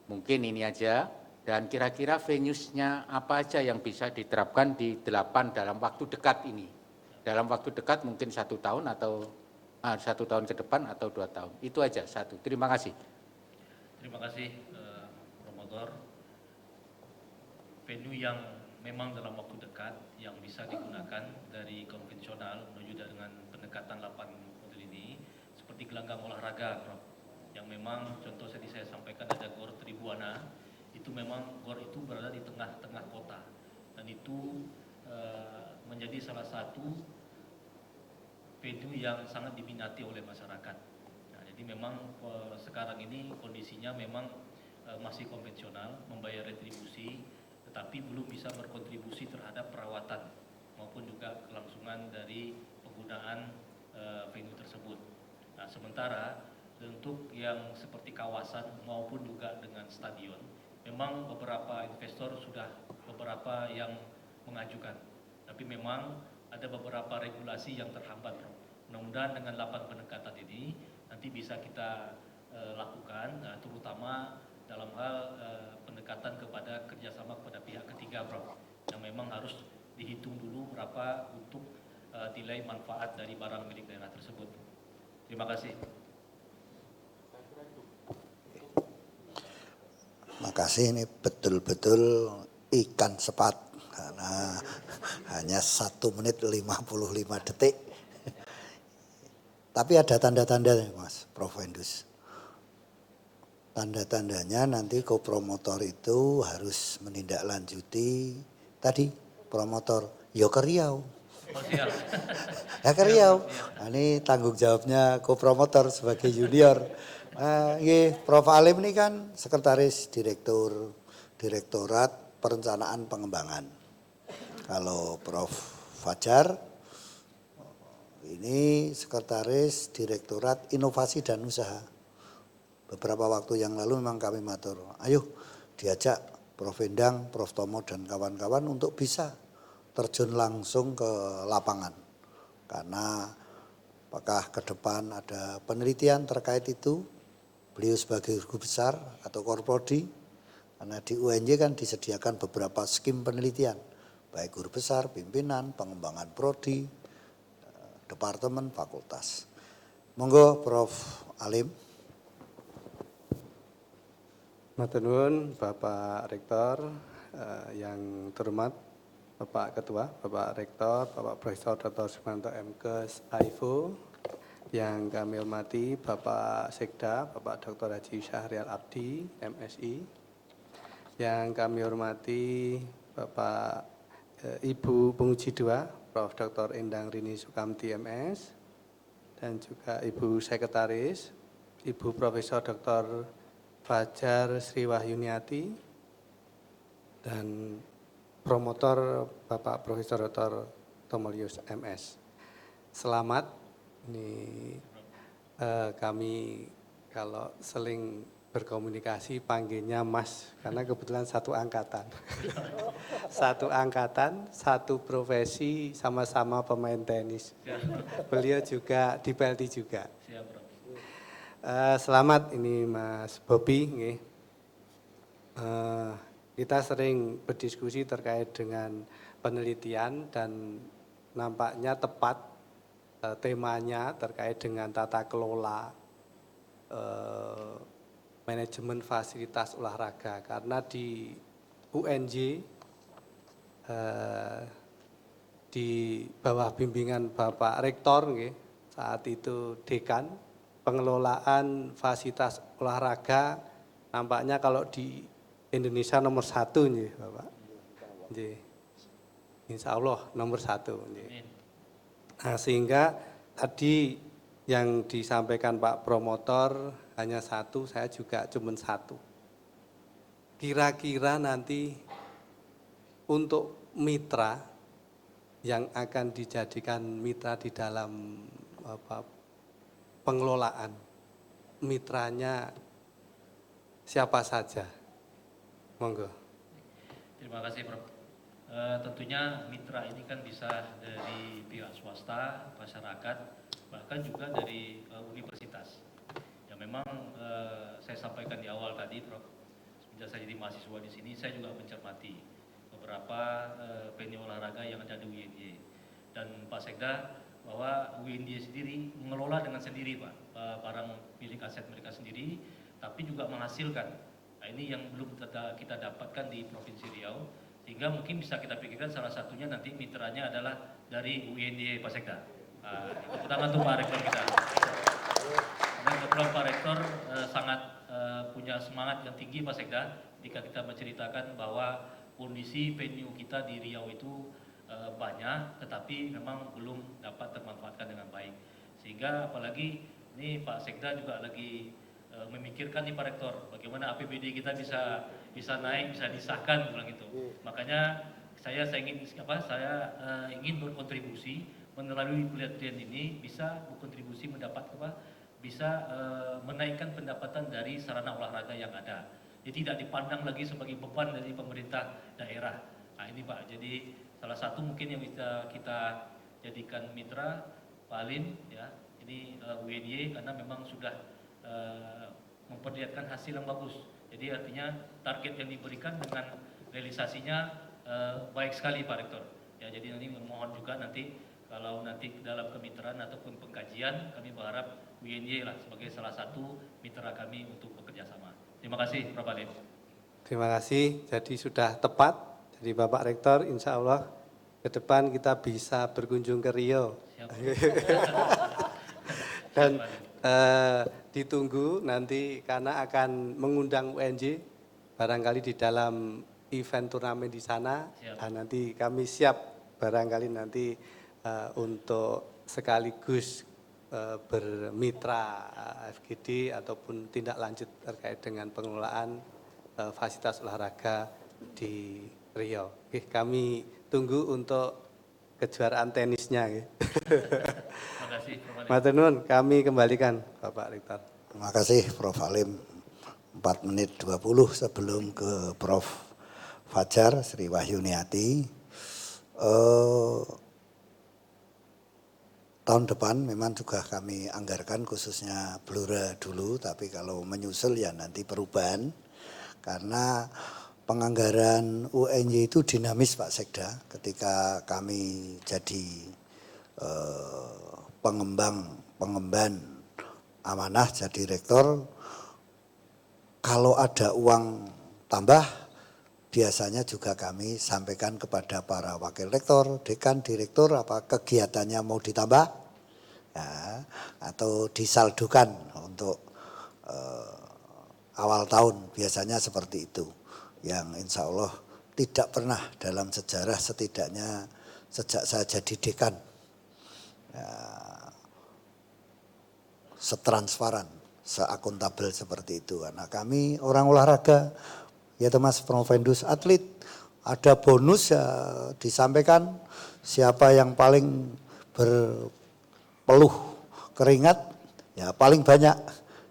Mungkin ini aja, dan kira-kira venues-nya apa aja yang bisa diterapkan di 8 dalam waktu dekat ini. Dalam waktu dekat mungkin 1 tahun atau 1 tahun ke depan atau 2 tahun. Itu aja, 1. Terima kasih. Terima kasih promotor. Venue yang memang dalam waktu dekat yang bisa digunakan dari konvensional menuju dengan pendekatan 8 model ini seperti gelanggang olahraga, Prof. Yang memang contoh tadi saya sampaikan ada Gor Tribuana, itu memang Gor itu berada di tengah-tengah kota dan itu menjadi salah satu venue yang sangat diminati oleh masyarakat. Nah, jadi memang sekarang ini kondisinya memang masih konvensional, membayar retribusi tetapi belum bisa berkontribusi terhadap perawatan maupun juga kelangsungan dari penggunaan venue tersebut. Nah, sementara untuk yang seperti kawasan maupun juga dengan stadion, memang beberapa investor sudah beberapa yang mengajukan, tapi memang ada beberapa regulasi yang terhambat, Prof. Mudah-mudahan dengan 8 pendekatan ini nanti bisa kita lakukan, terutama dalam hal pendekatan kepada kerjasama kepada pihak ketiga, Prof. Yang memang harus dihitung dulu berapa untuk nilai manfaat dari barang milik daerah tersebut. Terima kasih. Makasih, ini betul-betul ikan sepat karena hanya 1 menit 55 detik. Tapi ada tanda-tanda Mas Prof. Wendus. Tanda-tandanya nanti kopromotor itu harus menindaklanjuti tadi promotor yo ke Riau. Oh, siap. Ya ke Riau. Nah, ini tanggung jawabnya kopromotor sebagai junior. Prof. Alim ini kan sekretaris direktorat perencanaan pengembangan. Kalau Prof. Fajar ini sekretaris direktorat inovasi dan usaha. Beberapa waktu yang lalu memang kami matur, ayo diajak Prof. Endang, Prof. Tomo dan kawan-kawan untuk bisa terjun langsung ke lapangan. Karena apakah ke depan ada penelitian terkait itu, beliau sebagai guru besar atau korprodi, karena di UNJ kan disediakan beberapa skim penelitian, baik guru besar, pimpinan, pengembangan prodi, departemen, fakultas. Monggo Prof. Alim. Matur nuwun Bapak Rektor, yang terhormat Bapak Ketua, Bapak Rektor, Bapak Profesor Dr. Sumaryanto MKes AIFO, yang kami hormati Bapak Sekda, Bapak Dr. Haji Syahrial Abdi, MSI, yang kami hormati Bapak Ibu Penguji 2, Prof. Dr. Endang Rini Sukamti MS, dan juga Ibu Sekretaris, Ibu Profesor Dr. Fajar Sri Wahyuniati, dan promotor Bapak Profesor Dr. Tomolius MS. Selamat, ini kami kalau seling berkomunikasi panggilnya Mas, karena kebetulan satu angkatan. Satu angkatan, satu profesi, sama-sama pemain tenis. Beliau juga di PLT juga. Selamat, ini Mas Bobi. Kita sering berdiskusi terkait dengan penelitian dan nampaknya tepat temanya terkait dengan tata kelola manajemen fasilitas olahraga, karena di UNJ di bawah bimbingan Bapak Rektor saat itu dekan, pengelolaan fasilitas olahraga nampaknya kalau di Indonesia nomor 1 nih Bapak. Insya Allah nomor 1. Nah, sehingga tadi yang disampaikan Pak Promotor hanya 1, saya juga cuma 1. Kira-kira nanti untuk mitra yang akan dijadikan mitra di dalam pengelolaan, mitranya siapa saja? Monggo. Terima kasih, Prof. Tentunya mitra ini kan bisa dari pihak swasta, masyarakat, bahkan juga dari universitas. Ya memang saya sampaikan di awal tadi, Prof. Semenjak saya jadi mahasiswa di sini, saya juga mencermati beberapa venue olahraga yang ada di UNJ. Dan Pak Sekda bahwa UNJ sendiri mengelola dengan sendiri, Pak, barang milik aset mereka sendiri, tapi juga menghasilkan. Nah, ini yang belum kita dapatkan di Provinsi Riau, sehingga mungkin bisa kita pikirkan salah satunya nanti mitranya adalah dari UNJ Pak Sekda. Tepuk tangan untuk Pak Rektor kita. Dan kebetulan Pak Rektor sangat punya semangat yang tinggi Pak Sekda ketika kita menceritakan bahwa kondisi venue kita di Riau itu banyak, tetapi memang belum dapat termanfaatkan dengan baik. Sehingga apalagi ini Pak Sekda juga lagi memikirkan nih Pak Rektor, bagaimana APBD kita bisa naik, bisa disahkan, bilang itu. Makanya saya ingin berkontribusi melalui pelatihan ini bisa berkontribusi bisa menaikkan pendapatan dari sarana olahraga yang ada. Jadi tidak dipandang lagi sebagai beban dari pemerintah daerah. Nah ini Pak, jadi salah satu mungkin yang bisa kita jadikan mitra Pak Alim ya, ini UNY karena memang sudah memperlihatkan hasil yang bagus. Jadi artinya target yang diberikan dengan realisasinya baik sekali Pak Rektor. Ya, jadi nanti memohon juga nanti kalau nanti dalam kemitraan ataupun pengkajian kami berharap UNY lah sebagai salah satu mitra kami untuk bekerja sama. Terima kasih Prof. Alim. Terima kasih, jadi sudah tepat. Jadi Bapak Rektor, insya Allah ke depan kita bisa berkunjung ke Rio. Dan ditunggu nanti karena akan mengundang UNJ barangkali di dalam event turnamen di sana. Dan nanti kami siap barangkali nanti untuk sekaligus bermitra FGD ataupun tindak lanjut terkait dengan pengelolaan fasilitas olahraga di Rio. Oke, kami tunggu untuk kejuaraan tenisnya. Terima kasih Prof. Alim. Matur nuwun, kami kembalikan Bapak Rektor. Terima kasih Prof. Alim. 4 menit 20 sebelum ke Prof. Fajar Sri Wahyuniati. Tahun depan memang juga kami anggarkan khususnya Blora dulu, tapi kalau menyusul ya nanti perubahan. Karena penganggaran UNY itu dinamis Pak Sekda. Ketika kami jadi pengemban amanah jadi rektor, kalau ada uang tambah biasanya juga kami sampaikan kepada para wakil rektor, dekan, direktur apa kegiatannya mau ditambah ya, atau disaldukan untuk awal tahun, biasanya seperti itu. Yang insya Allah tidak pernah dalam sejarah setidaknya sejak saya jadi dekan ya, setransparan, seakuntabel seperti itu. Karena kami orang olahraga, ya Mas Provendus atlet, ada bonus ya disampaikan, siapa yang paling berpeluh keringat ya paling banyak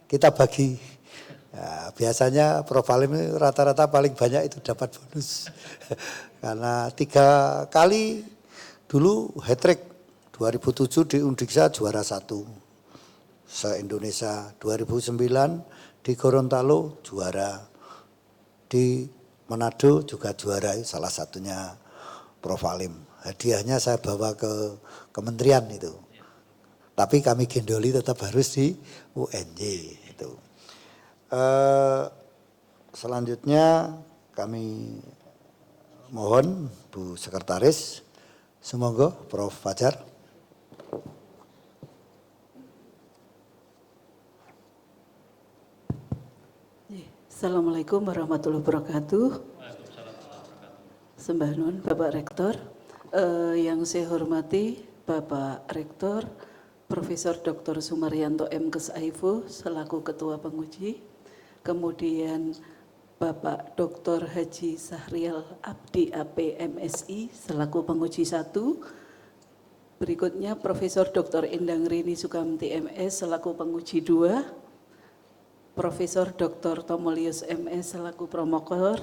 kita bagi. Ya, biasanya Prof. Alim rata-rata paling banyak itu dapat bonus. Karena 3 kali dulu hat-trick, 2007 di Undiksa juara 1 se-Indonesia, 2009 di Gorontalo juara, di Manado juga juara, salah satunya Prof. Alim. Hadiahnya saya bawa ke kementerian itu. Tapi kami gendoli tetap harus di UNJ itu. Selanjutnya kami mohon Bu Sekretaris, semoga Prof. Fajar. Assalamualaikum warahmatullahi wabarakatuh. Sembah nuwun Bapak Rektor, yang saya hormati Bapak Rektor Profesor Dr. Sumaryanto MKes AIFO selaku Ketua Penguji, kemudian Bapak Dr. Haji Sahrial Abdi AP MSI selaku Penguji 1, berikutnya Profesor Dr. Endang Rini Sukamti MS selaku Penguji 2, Profesor Dr. Tomolius MS selaku promotor,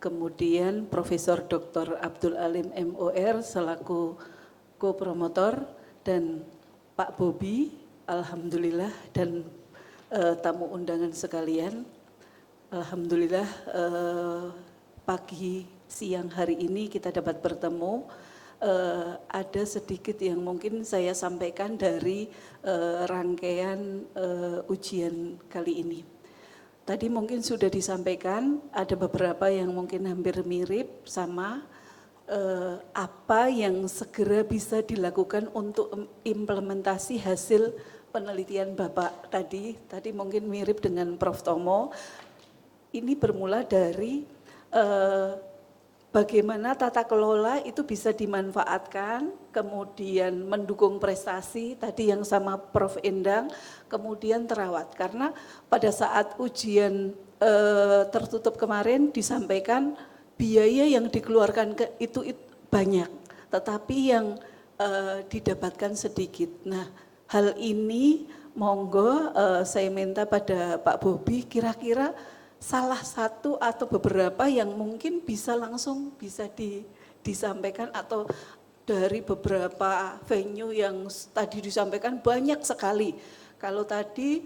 kemudian Profesor Dr. Abdul Alim MOR selaku co-promotor, dan Pak Bobi, alhamdulillah, dan tamu undangan sekalian, alhamdulillah pagi siang hari ini kita dapat bertemu. Ada sedikit yang mungkin saya sampaikan dari rangkaian ujian kali ini. Tadi mungkin sudah disampaikan, ada beberapa yang mungkin hampir mirip sama apa yang segera bisa dilakukan untuk implementasi hasil penelitian Bapak tadi mungkin mirip dengan Prof. Tomo. Ini bermula dari bagaimana tata kelola itu bisa dimanfaatkan, kemudian mendukung prestasi, tadi yang sama Prof. Endang, kemudian terawat. Karena pada saat ujian tertutup kemarin disampaikan biaya yang dikeluarkan itu banyak, tetapi yang didapatkan sedikit. Nah, hal ini monggo saya minta pada Pak Bobi kira-kira salah satu atau beberapa yang mungkin bisa langsung bisa disampaikan atau dari beberapa venue yang tadi disampaikan banyak sekali. Kalau tadi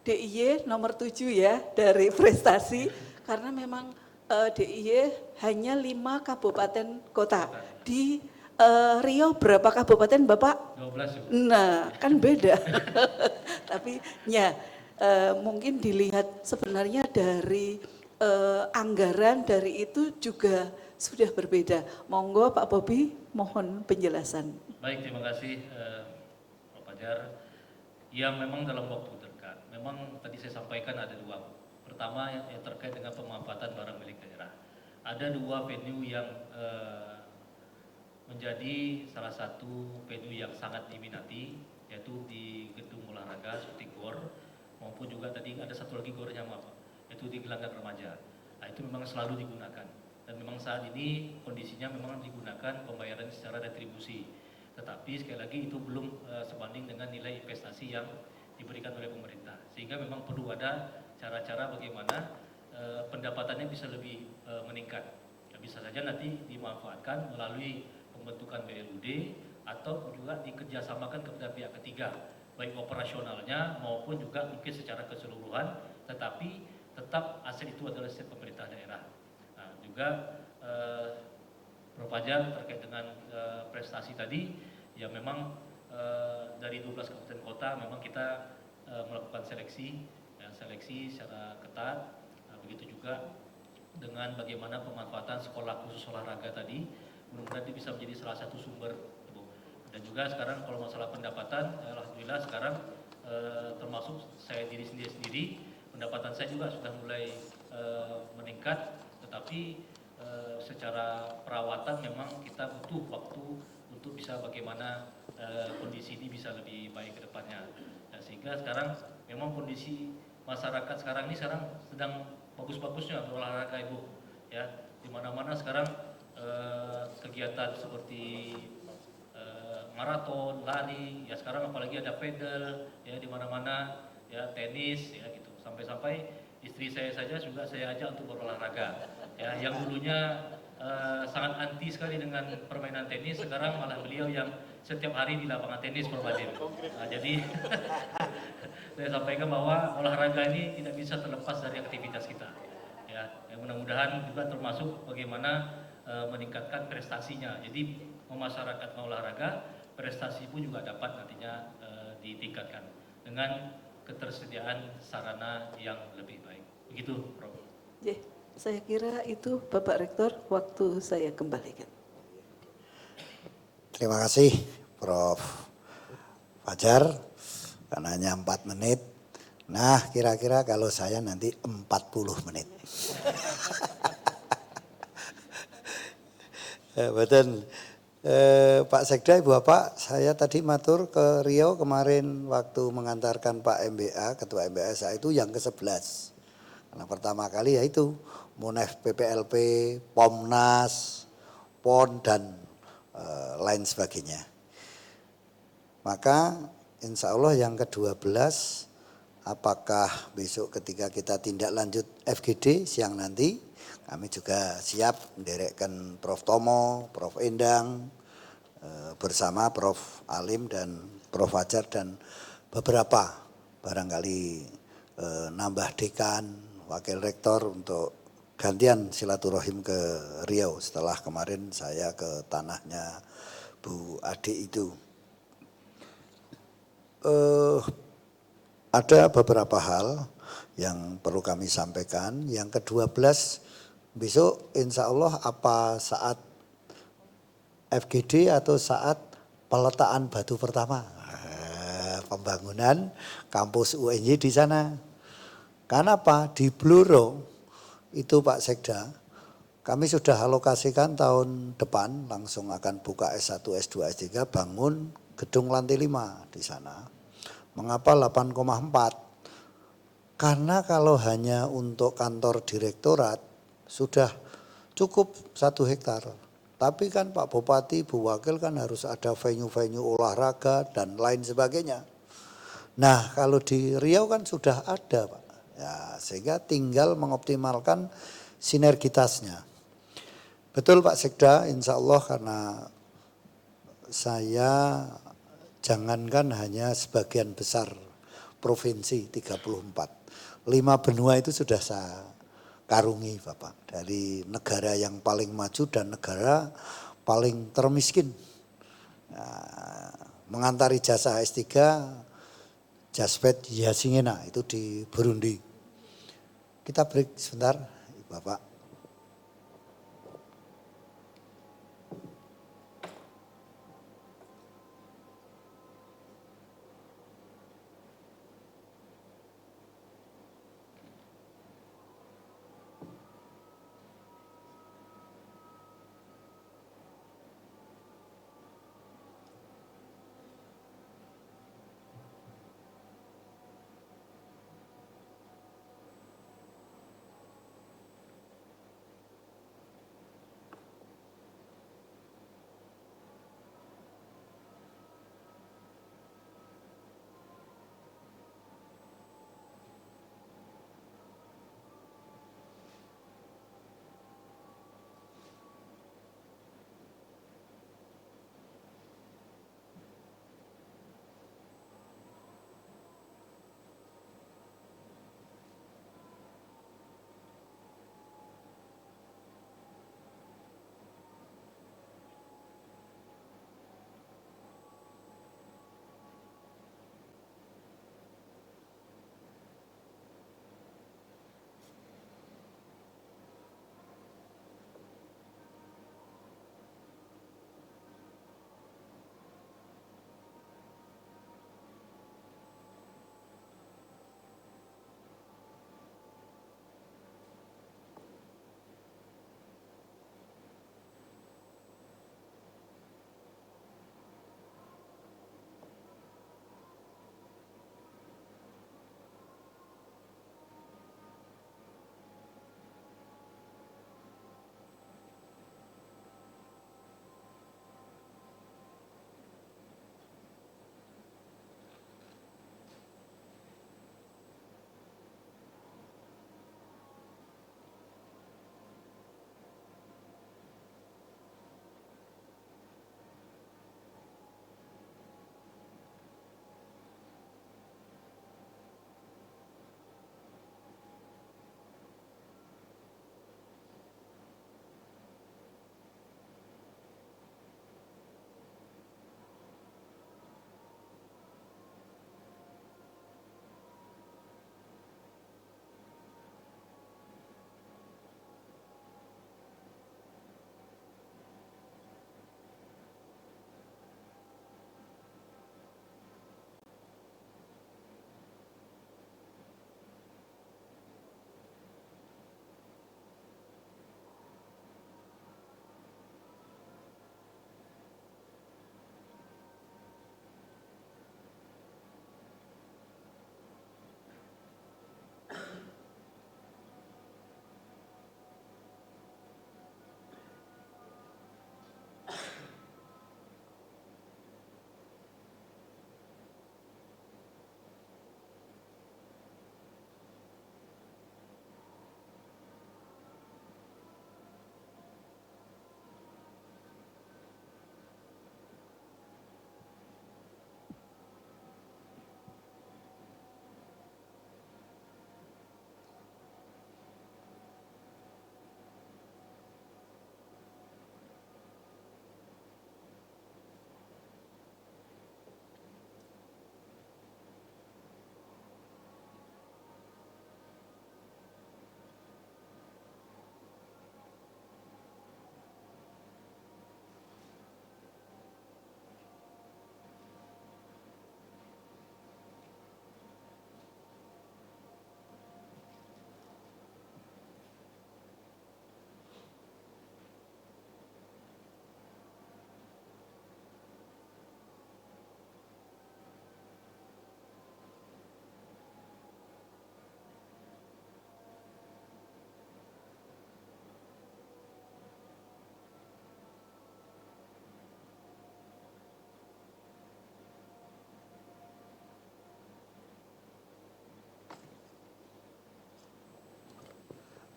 DIY nomor 7 ya dari prestasi, karena memang DIY hanya 5 kabupaten kota. Di Riau berapa kabupaten Bapak? 12. Nah, kan beda. Tapi ya mungkin dilihat sebenarnya dari anggaran dari itu juga sudah berbeda. Monggo Pak Bobi, mohon penjelasan. Baik, terima kasih Pak Fajar. Ya memang dalam waktu dekat, memang tadi saya sampaikan ada 2. Pertama yang terkait dengan pemanfaatan barang milik daerah. Ada 2 venue yang menjadi salah satu venue yang sangat diminati, yaitu di gedung olahraga seperti GOR, maupun juga tadi ada satu lagi GOR-nya yaitu di gelanggang remaja. Nah, itu memang selalu digunakan. Dan memang saat ini kondisinya memang digunakan pembayaran secara retribusi. Tetapi sekali lagi itu belum sebanding dengan nilai investasi yang diberikan oleh pemerintah. Sehingga memang perlu ada cara-cara bagaimana pendapatannya bisa lebih meningkat. Ya, bisa saja nanti dimanfaatkan melalui pembentukan BLUD atau juga dikerjasamakan kepada pihak ketiga, baik operasionalnya maupun juga mungkin secara keseluruhan, tetapi tetap aset itu adalah aset pemerintah daerah. Nah, juga Prof. Fajar terkait dengan prestasi tadi, ya memang dari 12 kabupaten kota memang kita melakukan seleksi, ya, seleksi secara ketat. Nah, begitu juga dengan bagaimana pemanfaatan sekolah khusus olahraga tadi, mudah-mudahan itu bisa menjadi salah satu sumber. Dan juga sekarang kalau masalah pendapatan, alhamdulillah sekarang termasuk saya diri sendiri, pendapatan saya juga sudah mulai meningkat, tetapi secara perawatan memang kita butuh waktu untuk bisa bagaimana kondisi ini bisa lebih baik ke depannya. Dan sehingga sekarang memang kondisi masyarakat sekarang ini sedang bagus-bagusnya berolahraga Ibu. Ya, di mana-mana sekarang kegiatan seperti maraton, lari, ya sekarang apalagi ada pedal, ya di mana-mana, ya tenis, ya gitu. Sampai-sampai istri saya saja juga saya ajak untuk berolahraga. Ya, yang dulunya sangat anti sekali dengan permainan tenis, sekarang malah beliau yang setiap hari di lapangan tenis Badir. Nah, jadi saya sampaikan bahwa olahraga ini tidak bisa terlepas dari aktivitas kita. Ya, yang mudah-mudahan juga termasuk bagaimana meningkatkan prestasinya. Jadi memasyarakatkan olahraga, prestasi pun juga dapat nantinya ditingkatkan dengan ketersediaan sarana yang lebih baik. Begitu, Prof. Saya kira itu Bapak Rektor, waktu saya kembalikan. Terima kasih Prof. Fajar, karena hanya 4 menit. Nah, kira-kira kalau saya nanti 40 menit. Betul. Pak Sekda, Ibu Bapak, saya tadi matur ke Riau kemarin waktu mengantarkan Pak MBA, Ketua MBA itu yang ke-11. Karena pertama kali yaitu Munef PPLP, Pomnas, PON dan lain sebagainya. Maka insya Allah yang ke-12, apakah besok ketika kita tindak lanjut FGD siang nanti, kami juga siap menderekkan Prof. Tomo, Prof. Endang, bersama Prof. Alim dan Prof. Fajar dan beberapa barangkali nambah dekan, wakil rektor untuk gantian silaturahim ke Riau setelah kemarin saya ke tanahnya Bu Ade itu. Ada beberapa hal yang perlu kami sampaikan. Yang ke-12 besok insya Allah apa saat FGD atau saat peletakan batu pertama pembangunan kampus UNY di sana. Karena apa? Di Bluro itu Pak Sekda Kami sudah alokasikan tahun depan langsung akan buka S1, S2, S3 bangun gedung lantai 5 di sana. Mengapa 8,4? Karena kalau hanya untuk kantor direktorat sudah cukup 1 hektar. Tapi kan Pak Bupati, Bu Wakil kan harus ada venue-venue olahraga dan lain sebagainya. Nah kalau di Riau kan sudah ada Pak. Ya, sehingga tinggal mengoptimalkan sinergitasnya. Betul Pak Sekda, insya Allah karena saya jangankan hanya sebagian besar provinsi 34. 5 benua itu sudah saya karungi Bapak. Dari negara yang paling maju dan negara paling termiskin. Nah, mengantari jasa S3, Jaspet Yasingena itu di Burundi. Kita break sebentar Bapak.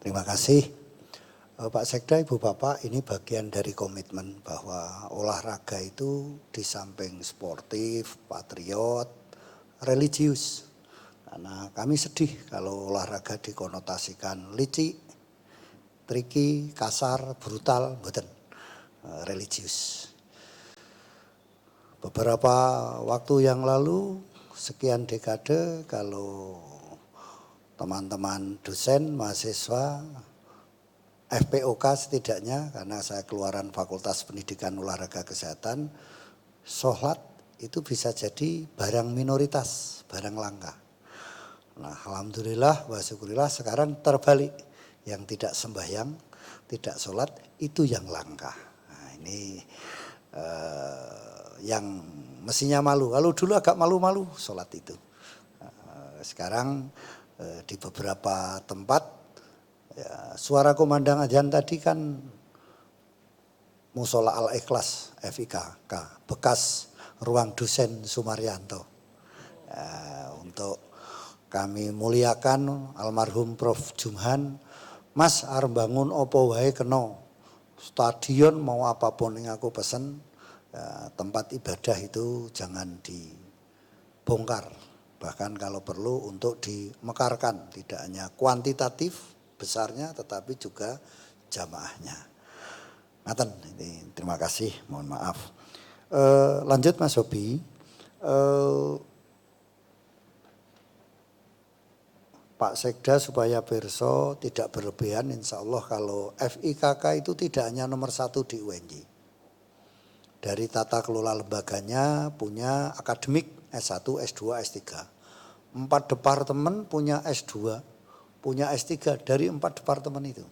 Terima kasih. Pak Sekda, Ibu Bapak, ini bagian dari komitmen bahwa olahraga itu di samping sportif, patriot, religius. Karena kami sedih kalau olahraga dikonotasikan licik, triki, kasar, brutal, mboten, religius. Beberapa waktu yang lalu, sekian dekade, kalau teman-teman dosen, mahasiswa, FPOK setidaknya, karena saya keluaran Fakultas Pendidikan Olahraga Kesehatan, sholat itu bisa jadi barang minoritas, barang langka. Nah, alhamdulillah, wa syukurillah sekarang terbalik. Yang tidak sembahyang, tidak sholat, itu yang langka. Nah, ini yang mestinya malu. Kalau dulu agak malu-malu sholat itu. Sekarang di beberapa tempat, ya, suara komandang adzan tadi kan Musola Al-Ikhlas FIKK, bekas ruang dosen Sumaryanto. Ya, untuk kami muliakan almarhum Prof. Jumhan, Mas arep bangun opo wae kena, stadion mau apapun yang aku pesen, ya, tempat ibadah itu jangan dibongkar. Bahkan kalau perlu untuk dimekarkan, tidak hanya kuantitatif besarnya tetapi juga jamaahnya. Ngaten, ini terima kasih, mohon maaf. Lanjut Mas Hobi. Pak Sekda supaya perso tidak berlebihan, insya Allah kalau FIKK itu tidak hanya nomor 1 di UNJ. Dari tata kelola lembaganya punya akademik S1, S2, S3. 4 departemen punya S2, punya S3 dari 4 departemen itu.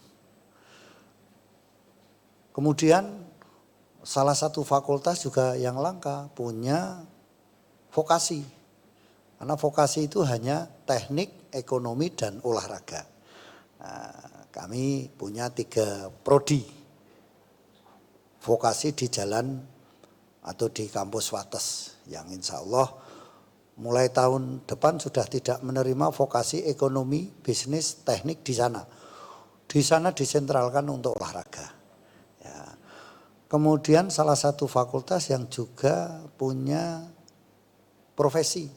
Kemudian salah satu fakultas juga yang langka punya vokasi. Karena vokasi itu hanya teknik, ekonomi, dan olahraga. Nah, kami punya 3 prodi vokasi di jalan atau di kampus Wates yang insya Allah mulai tahun depan sudah tidak menerima vokasi ekonomi, bisnis, teknik di sana. Di sana disentralkan untuk olahraga. Ya. Kemudian salah satu fakultas yang juga punya profesi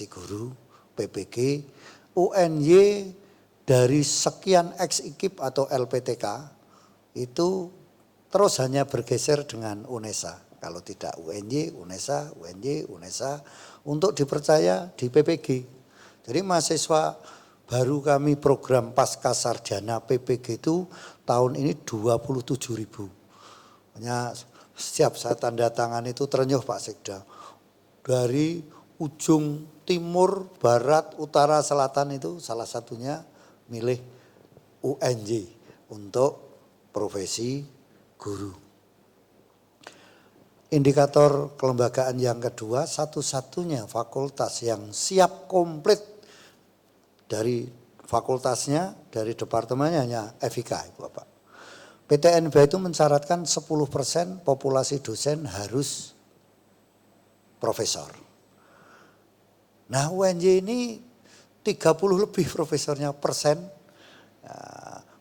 guru, PPG, UNY dari sekian ekip atau LPTK itu terus hanya bergeser dengan UNESA. Kalau tidak UNY, UNESA, UNY, UNESA, untuk dipercaya di PPG. Jadi mahasiswa baru kami program pasca sarjana PPG itu tahun ini 27.000. Hanya siap saya tanda tangan itu terenyuh Pak Sekda. Dari ujung timur, barat, utara, selatan itu salah satunya milih UNJ untuk profesi guru. Indikator kelembagaan yang kedua, satu-satunya fakultas yang siap komplit dari fakultasnya, dari departemennya hanya FIK, Ibu Bapak. PTNB itu mensyaratkan 10% populasi dosen harus profesor. Nah UNJ ini 30 lebih profesornya persen, ya,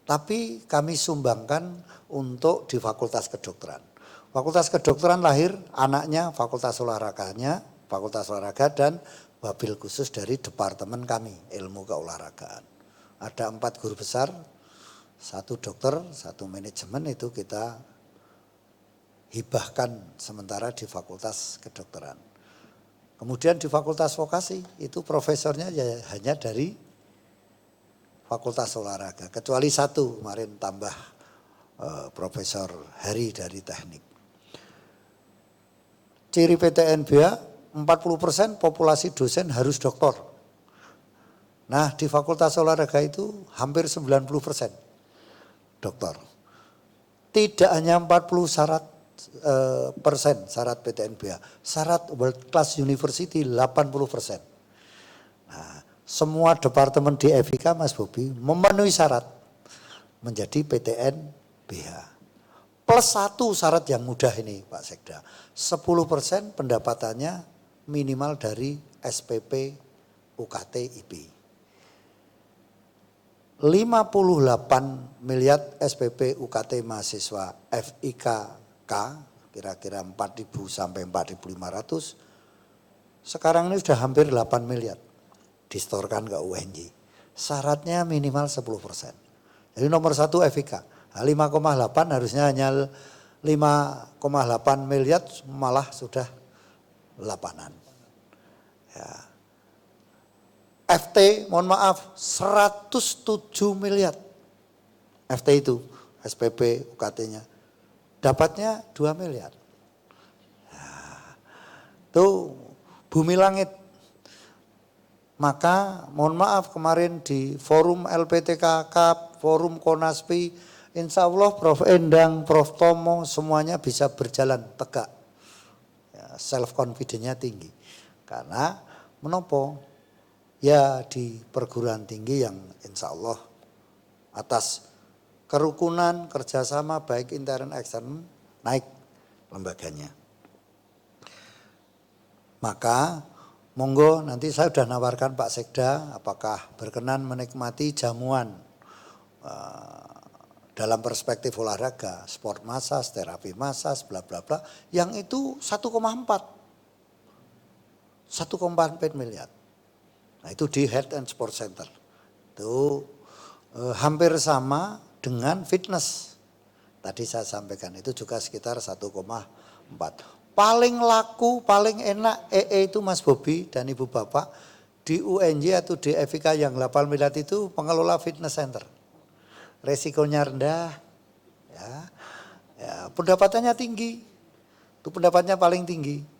tapi kami sumbangkan untuk di fakultas kedokteran. Fakultas kedokteran lahir anaknya fakultas olahraganya, fakultas olahraga dan wabil khusus dari departemen kami, ilmu keolahragaan. Ada 4 guru besar, 1 dokter, 1 manajemen itu kita hibahkan sementara di fakultas kedokteran. Kemudian di fakultas vokasi itu profesornya ya hanya dari fakultas olahraga. Kecuali 1 kemarin tambah Profesor Hari dari teknik. Ciri PTNBA 40% populasi dosen harus doktor. Nah di fakultas olahraga itu hampir 90% doktor. Tidak hanya 40 persen syarat PTNBA, syarat World Class University 80%. Nah semua departemen di FIK Mas Bobi memenuhi syarat menjadi PTNBH. Plus 1 syarat yang mudah ini Pak Sekda, 10% pendapatannya minimal dari SPP UKT IP. 58 miliar SPP UKT mahasiswa FIKK kira-kira 4.000 sampai 4.500. Sekarang ini sudah hampir 8 miliar distorkan ke UNJ. Syaratnya minimal 10%. Jadi nomor 1 FIK. 5,8 harusnya hanya 5,8 miliar malah sudah 8-an. Ya. FT, mohon maaf, 107 miliar. FT itu, SPP, UKT-nya. Dapatnya 2 miliar. Nah, itu bumi langit. Maka mohon maaf kemarin di forum LPTK Cup, forum Konaspi, insya Allah Prof. Endang, Prof. Tomo semuanya bisa berjalan tegak. Ya, self confidence-nya tinggi. Karena menopo ya di perguruan tinggi yang insya Allah atas kerukunan, kerjasama baik intern ekstern naik lembaganya. Maka monggo nanti saya sudah nawarkan Pak Sekda apakah berkenan menikmati jamuan dalam perspektif olahraga, sport massage, terapi massage, bla bla bla, yang itu 1,4 miliar. Nah itu di Health and Sport Center. Itu hampir sama dengan fitness. Tadi saya sampaikan itu juga sekitar 1,4. Paling laku, paling enak EE itu Mas Bobi dan Ibu Bapak di UNJ atau di FIK yang 8 miliar itu pengelola fitness center. Resikonya rendah, ya, pendapatannya tinggi, itu pendapatnya paling tinggi.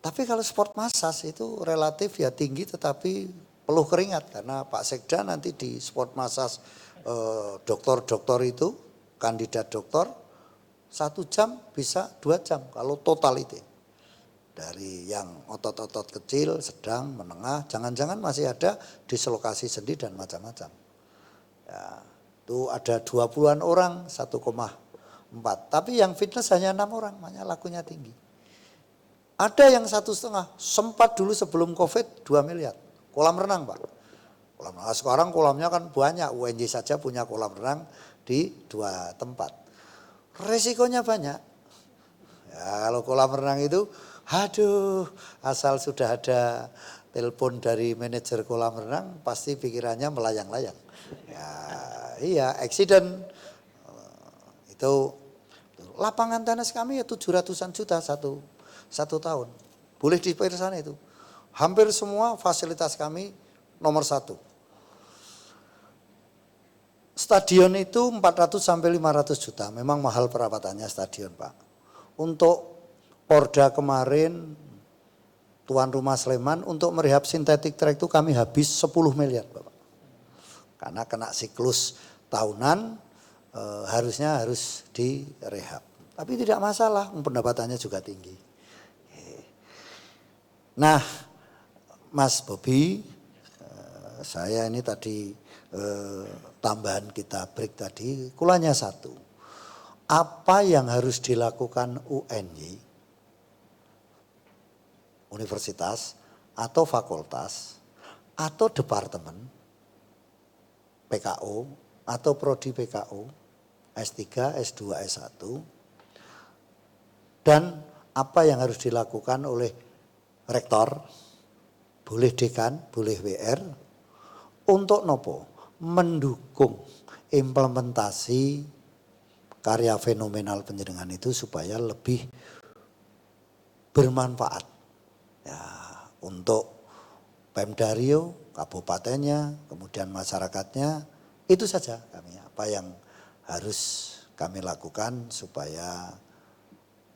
Tapi kalau sport massage itu relatif ya tinggi tetapi peluh keringat karena Pak Sekda nanti di sport massage dokter-dokter itu kandidat dokter 1 jam bisa 2 jam kalau totality. Dari yang otot-otot kecil, sedang, menengah, jangan-jangan masih ada dislokasi sendi dan macam-macam. Ya, itu ada 20-an orang 1,4. Tapi yang fitness hanya 6 orang, makanya lakunya tinggi. Ada yang 1,5, sempat dulu sebelum COVID 2 miliar. Kolam renang Pak. Kolam renang. Sekarang kolamnya kan banyak, UNJ saja punya kolam renang di 2 tempat. Resikonya banyak. Ya, kalau kolam renang itu, aduh, asal sudah ada telepon dari manajer kolam renang, pasti pikirannya melayang-layang. Ya, iya, accident. Itu lapangan tenis kami ya 700-an juta satu tahun. Boleh diperiksa sana itu. Hampir semua fasilitas kami nomor 1. Stadion itu 400 sampai 500 juta. Memang mahal perawatannya stadion Pak. Untuk Porda kemarin, tuan rumah Sleman, untuk merehab sintetik track itu kami habis 10 miliar Bapak. Karena kena siklus tahunan harusnya harus direhab. Tapi tidak masalah, pendapatannya juga tinggi. Nah, Mas Bobi, saya ini tadi tambahan kita break tadi, kulanya 1. Apa yang harus dilakukan UNJ, universitas atau fakultas atau departemen PKO atau prodi PKO, S3, S2, S1, dan apa yang harus dilakukan oleh rektor, boleh dekan, boleh WR, untuk nopo mendukung implementasi karya fenomenal penjenengan itu supaya lebih bermanfaat ya, untuk Pemda Riau, kabupatennya, kemudian masyarakatnya. Itu saja kami apa yang harus kami lakukan supaya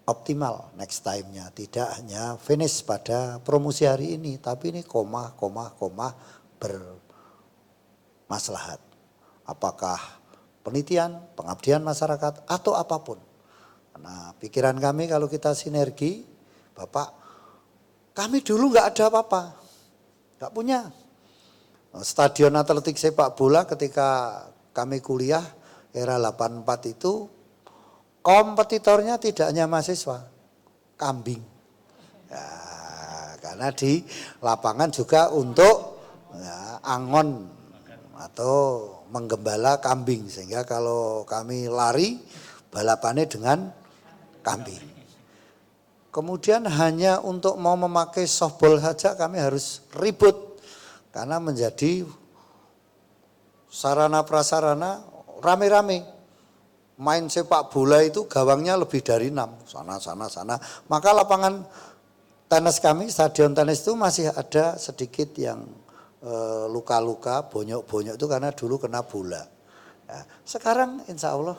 optimal next time-nya. Tidak hanya finish pada promosi hari ini, tapi ini koma bermaslahat. Apakah penelitian, pengabdian masyarakat, atau apapun. Karena pikiran kami kalau kita sinergi, Bapak, kami dulu nggak ada apa-apa, nggak punya. Stadion atletik sepak bola ketika kami kuliah, era 84 itu, kompetitornya tidak hanya mahasiswa, kambing. Ya, karena di lapangan juga untuk ya, angon atau menggembala kambing, sehingga kalau kami lari balapannya dengan kambing. Kemudian hanya untuk mau memakai softball saja kami harus ribut karena menjadi sarana prasarana rame-rame. Main sepak bola itu gawangnya lebih dari 6, sana. Maka lapangan tenis kami, stadion tenis itu masih ada sedikit yang luka-luka, bonyok-bonyok itu karena dulu kena bola. Ya, sekarang insya Allah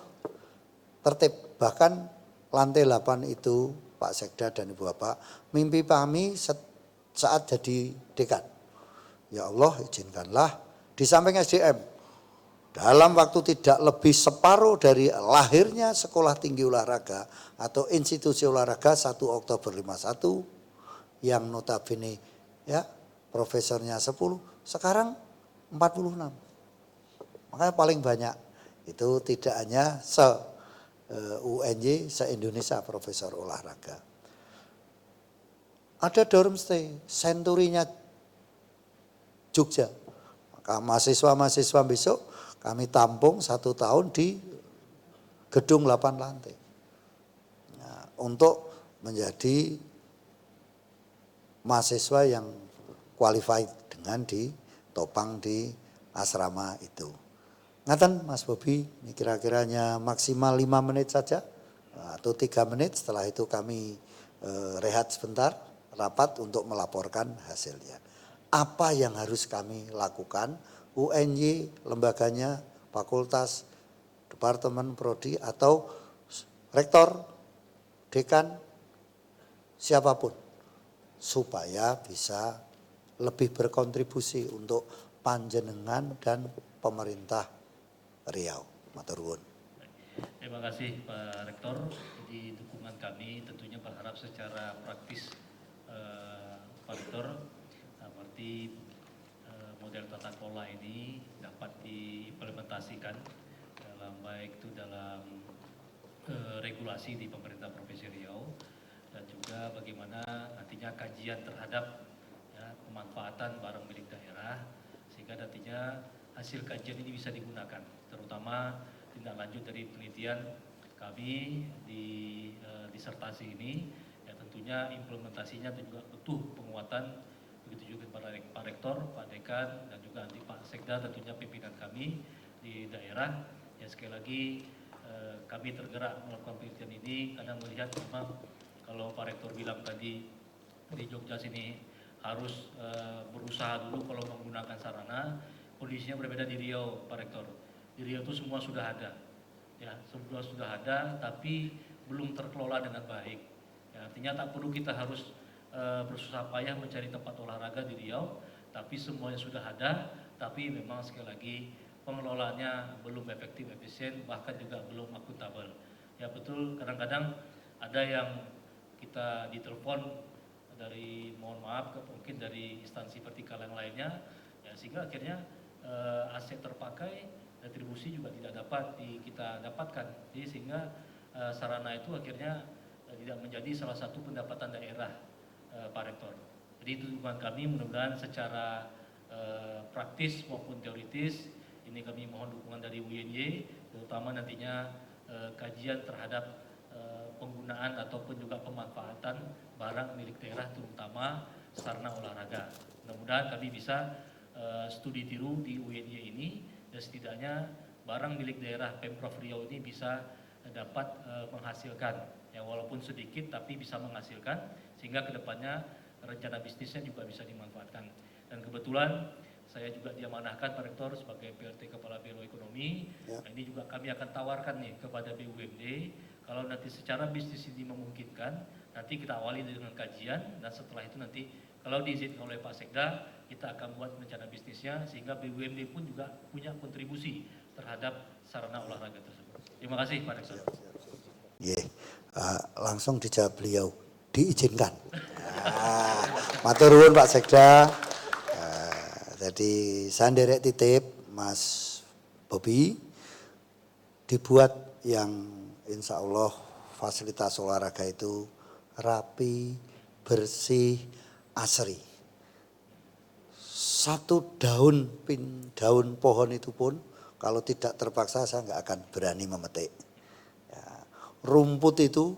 tertib, bahkan lantai 8 itu Pak Sekda dan Ibu Bapak, mimpi kami saat jadi dekan. Ya Allah izinkanlah di samping SDM, dalam waktu tidak lebih separuh dari lahirnya Sekolah Tinggi Olahraga atau institusi olahraga 1 Oktober 51 yang notabene ya profesornya 10, sekarang 46. Makanya paling banyak itu tidak hanya UNY se-Indonesia profesor olahraga. Ada dorm stay, Senturinya Jogja. Maka mahasiswa-mahasiswa besok kami tampung 1 tahun di gedung 8 lantai. Nah, untuk menjadi mahasiswa yang qualified dengan ditopang di asrama itu. Ngaten Mas Bobi, ini kira-kiranya maksimal 5 menit saja atau 3 menit, setelah itu kami rehat sebentar, rapat untuk melaporkan hasilnya. Apa yang harus kami lakukan, UNY, lembaganya, fakultas, departemen, prodi, atau rektor, dekan, siapapun, supaya bisa lebih berkontribusi untuk panjenengan dan pemerintah Riau. Matur nuwun. Terima kasih Pak Rektor. Jadi dukungan kami tentunya berharap secara praktis Pak Rektor seperti model tata kelola ini dapat diimplementasikan dalam baik itu dalam regulasi di pemerintah Provinsi Riau dan juga bagaimana nantinya kajian terhadap pemanfaatan barang milik daerah sehingga nantinya hasil kajian ini bisa digunakan, terutama tindak lanjut dari penelitian kami di disertasi ini, ya tentunya implementasinya dan juga butuh penguatan, begitu juga kepada Pak Rektor, Pak Dekan, dan juga nanti Pak Sekda, tentunya pimpinan kami di daerah. Ya sekali lagi kami tergerak melakukan penelitian ini karena melihat memang kalau Pak Rektor bilang tadi di Jogja sini harus berusaha dulu kalau menggunakan sarana, kondisinya berbeda di Riau, Pak Rektor. Di Riau itu semua sudah ada, ya semua sudah ada, tapi belum terkelola dengan baik. Ya, artinya tak perlu kita harus bersusah payah mencari tempat olahraga di Riau, tapi semuanya sudah ada, tapi memang sekali lagi pengelolaannya belum efektif, efisien, bahkan juga belum akuntabel. Ya betul, kadang-kadang ada yang kita ditelepon dari mohon maaf mungkin dari instansi vertikal yang lainnya, ya sehingga akhirnya aset terpakai, retribusi juga tidak dapat kita dapatkan, jadi sehingga sarana itu akhirnya tidak menjadi salah satu pendapatan daerah, Pak Rektor. Jadi itu dukungan kami, mudah-mudahan secara praktis maupun teoritis ini kami mohon dukungan dari UNY, terutama nantinya kajian terhadap penggunaan ataupun juga pemanfaatan barang milik daerah, terutama sarana olahraga. Mudah-mudahan kami bisa studi tiru di UNY ini dan setidaknya barang milik daerah Pemprov Riau ini bisa dapat menghasilkan, ya walaupun sedikit tapi bisa menghasilkan, sehingga kedepannya rencana bisnisnya juga bisa dimanfaatkan. Dan kebetulan saya juga diamanahkan Pak Rektor sebagai PLT Kepala Biro Ekonomi. Ya. Nah, ini juga kami akan tawarkan nih kepada BUMD, kalau nanti secara bisnis ini memungkinkan, nanti kita awali dengan kajian, dan setelah itu nanti kalau diizinkan oleh Pak Sekda, kita akan buat rencana bisnisnya sehingga BUMD pun juga punya kontribusi terhadap sarana olahraga tersebut. Terima kasih Pak Rektor. Langsung dijawab beliau, diizinkan. Matur nuwun Pak Sekda. Jadi saya nderek titip Mas Bobi, dibuat yang insya Allah fasilitas olahraga itu rapi, bersih, asri. satu daun pohon itu pun kalau tidak terpaksa saya nggak akan berani memetik. Ya, rumput itu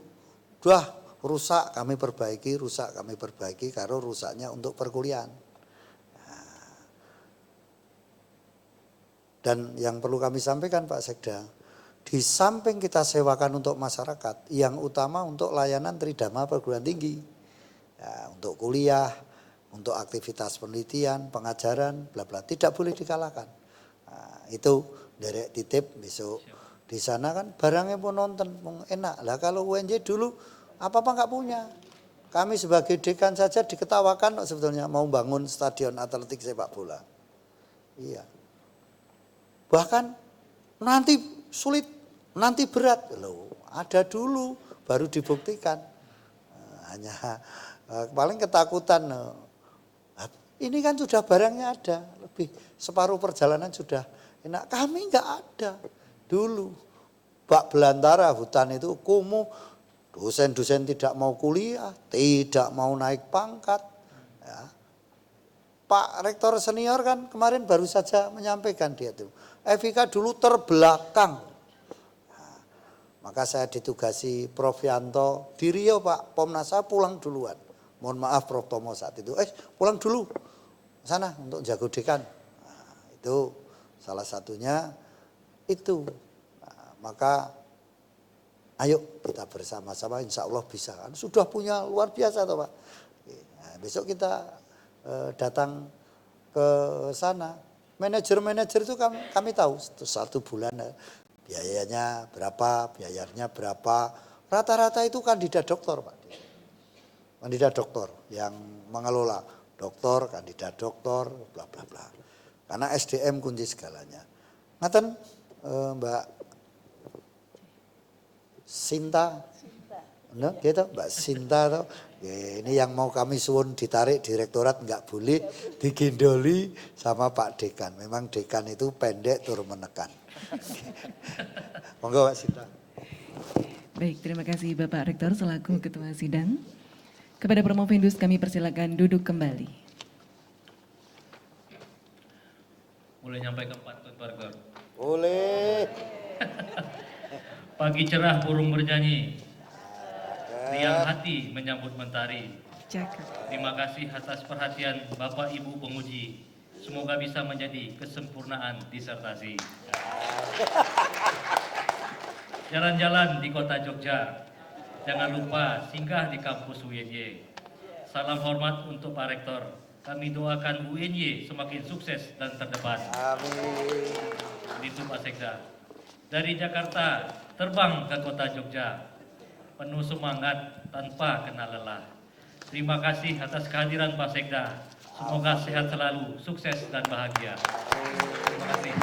rusak kami perbaiki karena rusaknya untuk perkuliahan. Dan yang perlu kami sampaikan Pak Sekda, di samping kita sewakan untuk masyarakat, yang utama untuk layanan tridharma perguruan tinggi. Ya, untuk kuliah, untuk aktivitas penelitian, pengajaran, bla bla, tidak boleh dikalahkan. Nah, itu derek titip besok di sana kan barangnya pun nonton, enak. Lah kalau UNJ dulu apa-apa nggak punya. Kami sebagai dekan saja diketawakan sebetulnya mau bangun stadion atletik sepak bola. Iya. Bahkan nanti sulit, nanti berat. Loh, ada dulu baru dibuktikan. Hanya paling ketakutan. Ini kan sudah barangnya ada, lebih separuh perjalanan sudah enak. Kami nggak ada dulu. Bak belantara hutan itu kumuh, dosen-dosen tidak mau kuliah, tidak mau naik pangkat. Ya. Pak Rektor senior kan kemarin baru saja menyampaikan dia itu. FIK dulu terbelakang. Nah, maka saya ditugasi Prof Yanto di Riau Pak, Pomnas saya pulang duluan. Mohon maaf Prof Tomo saat itu, pulang dulu sana untuk jago dekan. Nah, itu salah satunya itu. Nah, maka ayo kita bersama-sama insya Allah bisa kan. Sudah punya luar biasa toh Pak. Nah, besok kita datang ke sana. Manajer-manajer itu kami tahu 1 bulan biayanya berapa. Rata-rata itu kandidat doktor Pak. Kandidat doktor yang mengelola. Doktor, kandidat doktor, bla bla bla. Karena SDM kunci segalanya. Ngaten Mbak Sinta. Nah, gitu Mbak Sinta tuh. Ya, ini yang mau kami suwun ditarik direktorat nggak boleh digendoli sama Pak Dekan. Memang Dekan itu pendek tur menekan. Monggo Mbak Sinta. Baik, terima kasih Bapak Rektor selaku Ketua Sidang. Kepada Promovendus kami persilakan duduk kembali. Boleh nyampaikan pantun Pak Rektor? Boleh. Pagi cerah burung bernyanyi, riang hati menyambut mentari. Terima kasih atas perhatian Bapak Ibu penguji. Semoga bisa menjadi kesempurnaan disertasi. Jalan-jalan di kota Jogja, jangan lupa singgah di kampus UNY. Salam hormat untuk Pak Rektor. Kami doakan UNY semakin sukses dan terdepan. Amin. Itu Pak Sekda. Dari Jakarta terbang ke kota Jogja, penuh semangat tanpa kenal lelah. Terima kasih atas kehadiran Pak Sekda. Semoga sehat selalu, sukses dan bahagia. Terima kasih.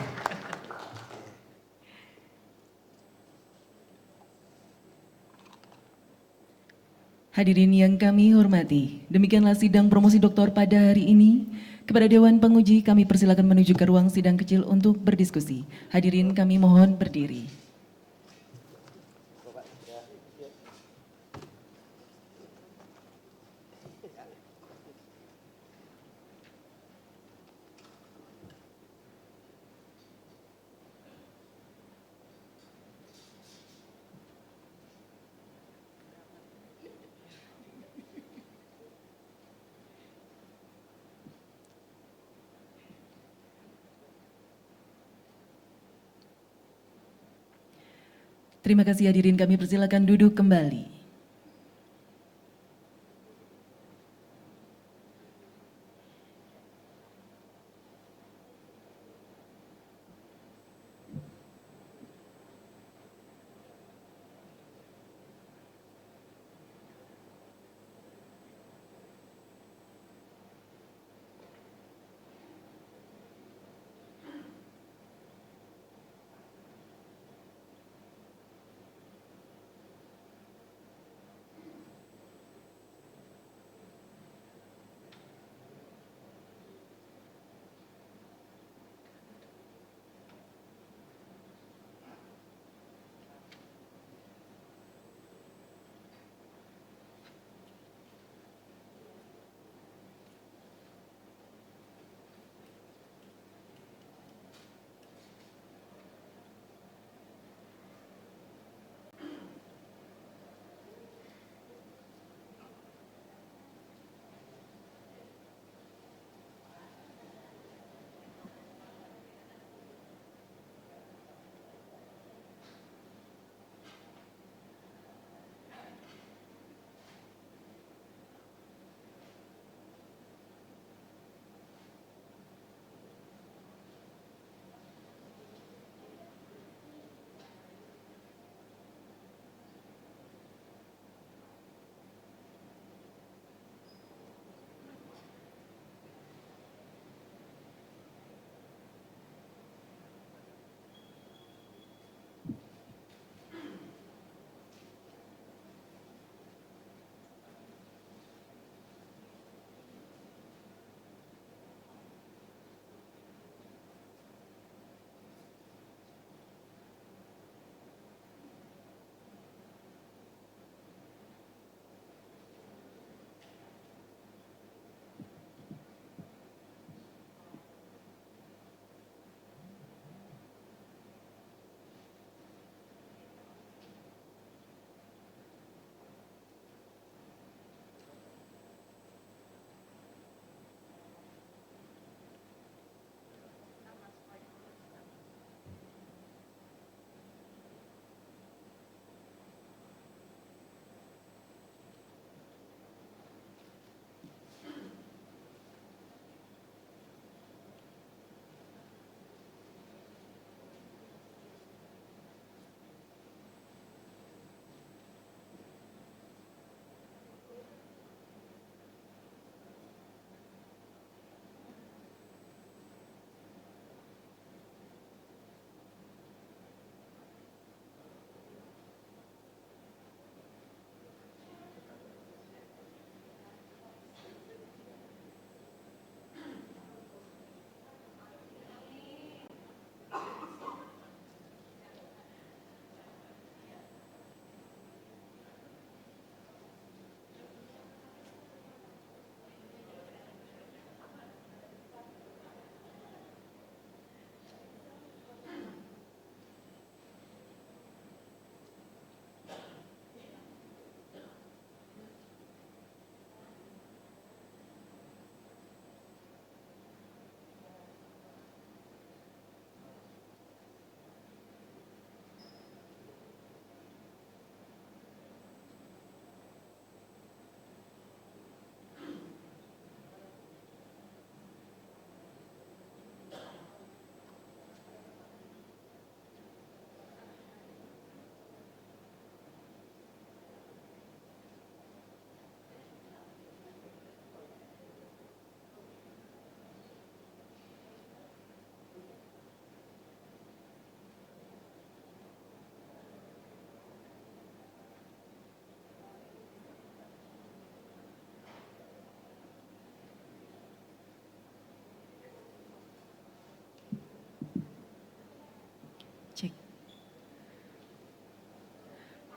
Hadirin yang kami hormati, demikianlah sidang promosi doktor pada hari ini. Kepada Dewan Penguji kami persilakan menuju ke ruang sidang kecil untuk berdiskusi. Hadirin kami mohon berdiri. Terima kasih hadirin kami persilakan duduk kembali.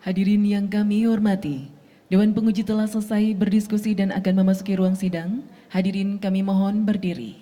Hadirin yang kami hormati, Dewan Penguji telah selesai berdiskusi dan akan memasuki ruang sidang. Hadirin kami mohon berdiri.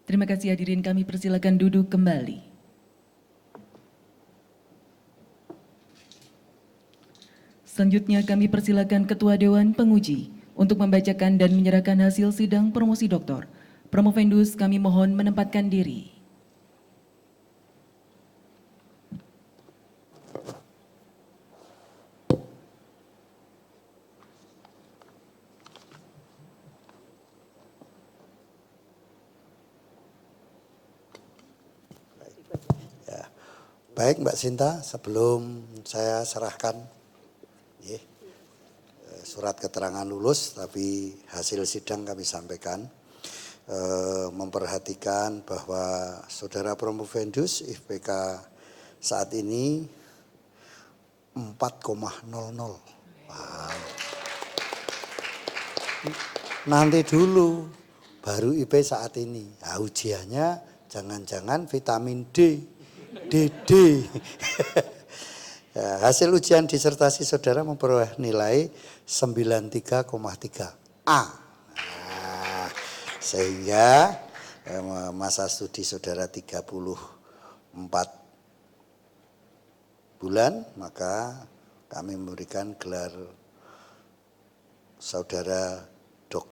Terima kasih hadirin, kami persilakan duduk kembali. Selanjutnya kami persilakan Ketua Dewan Penguji untuk membacakan dan menyerahkan hasil sidang promosi doktor. Promovendus kami mohon menempatkan diri. Baik Mbak Sinta, sebelum saya serahkan surat keterangan lulus, tapi hasil sidang kami sampaikan, memperhatikan bahwa Saudara Promovendus IPK saat ini 4,00. Wow. Nanti dulu, baru IP saat ini. Nah, ujiannya jangan-jangan vitamin D. DD. Ya, hasil ujian disertasi saudara memperoleh nilai 93,3 A. Nah, sehingga masa studi saudara 34 bulan, maka kami memberikan gelar saudara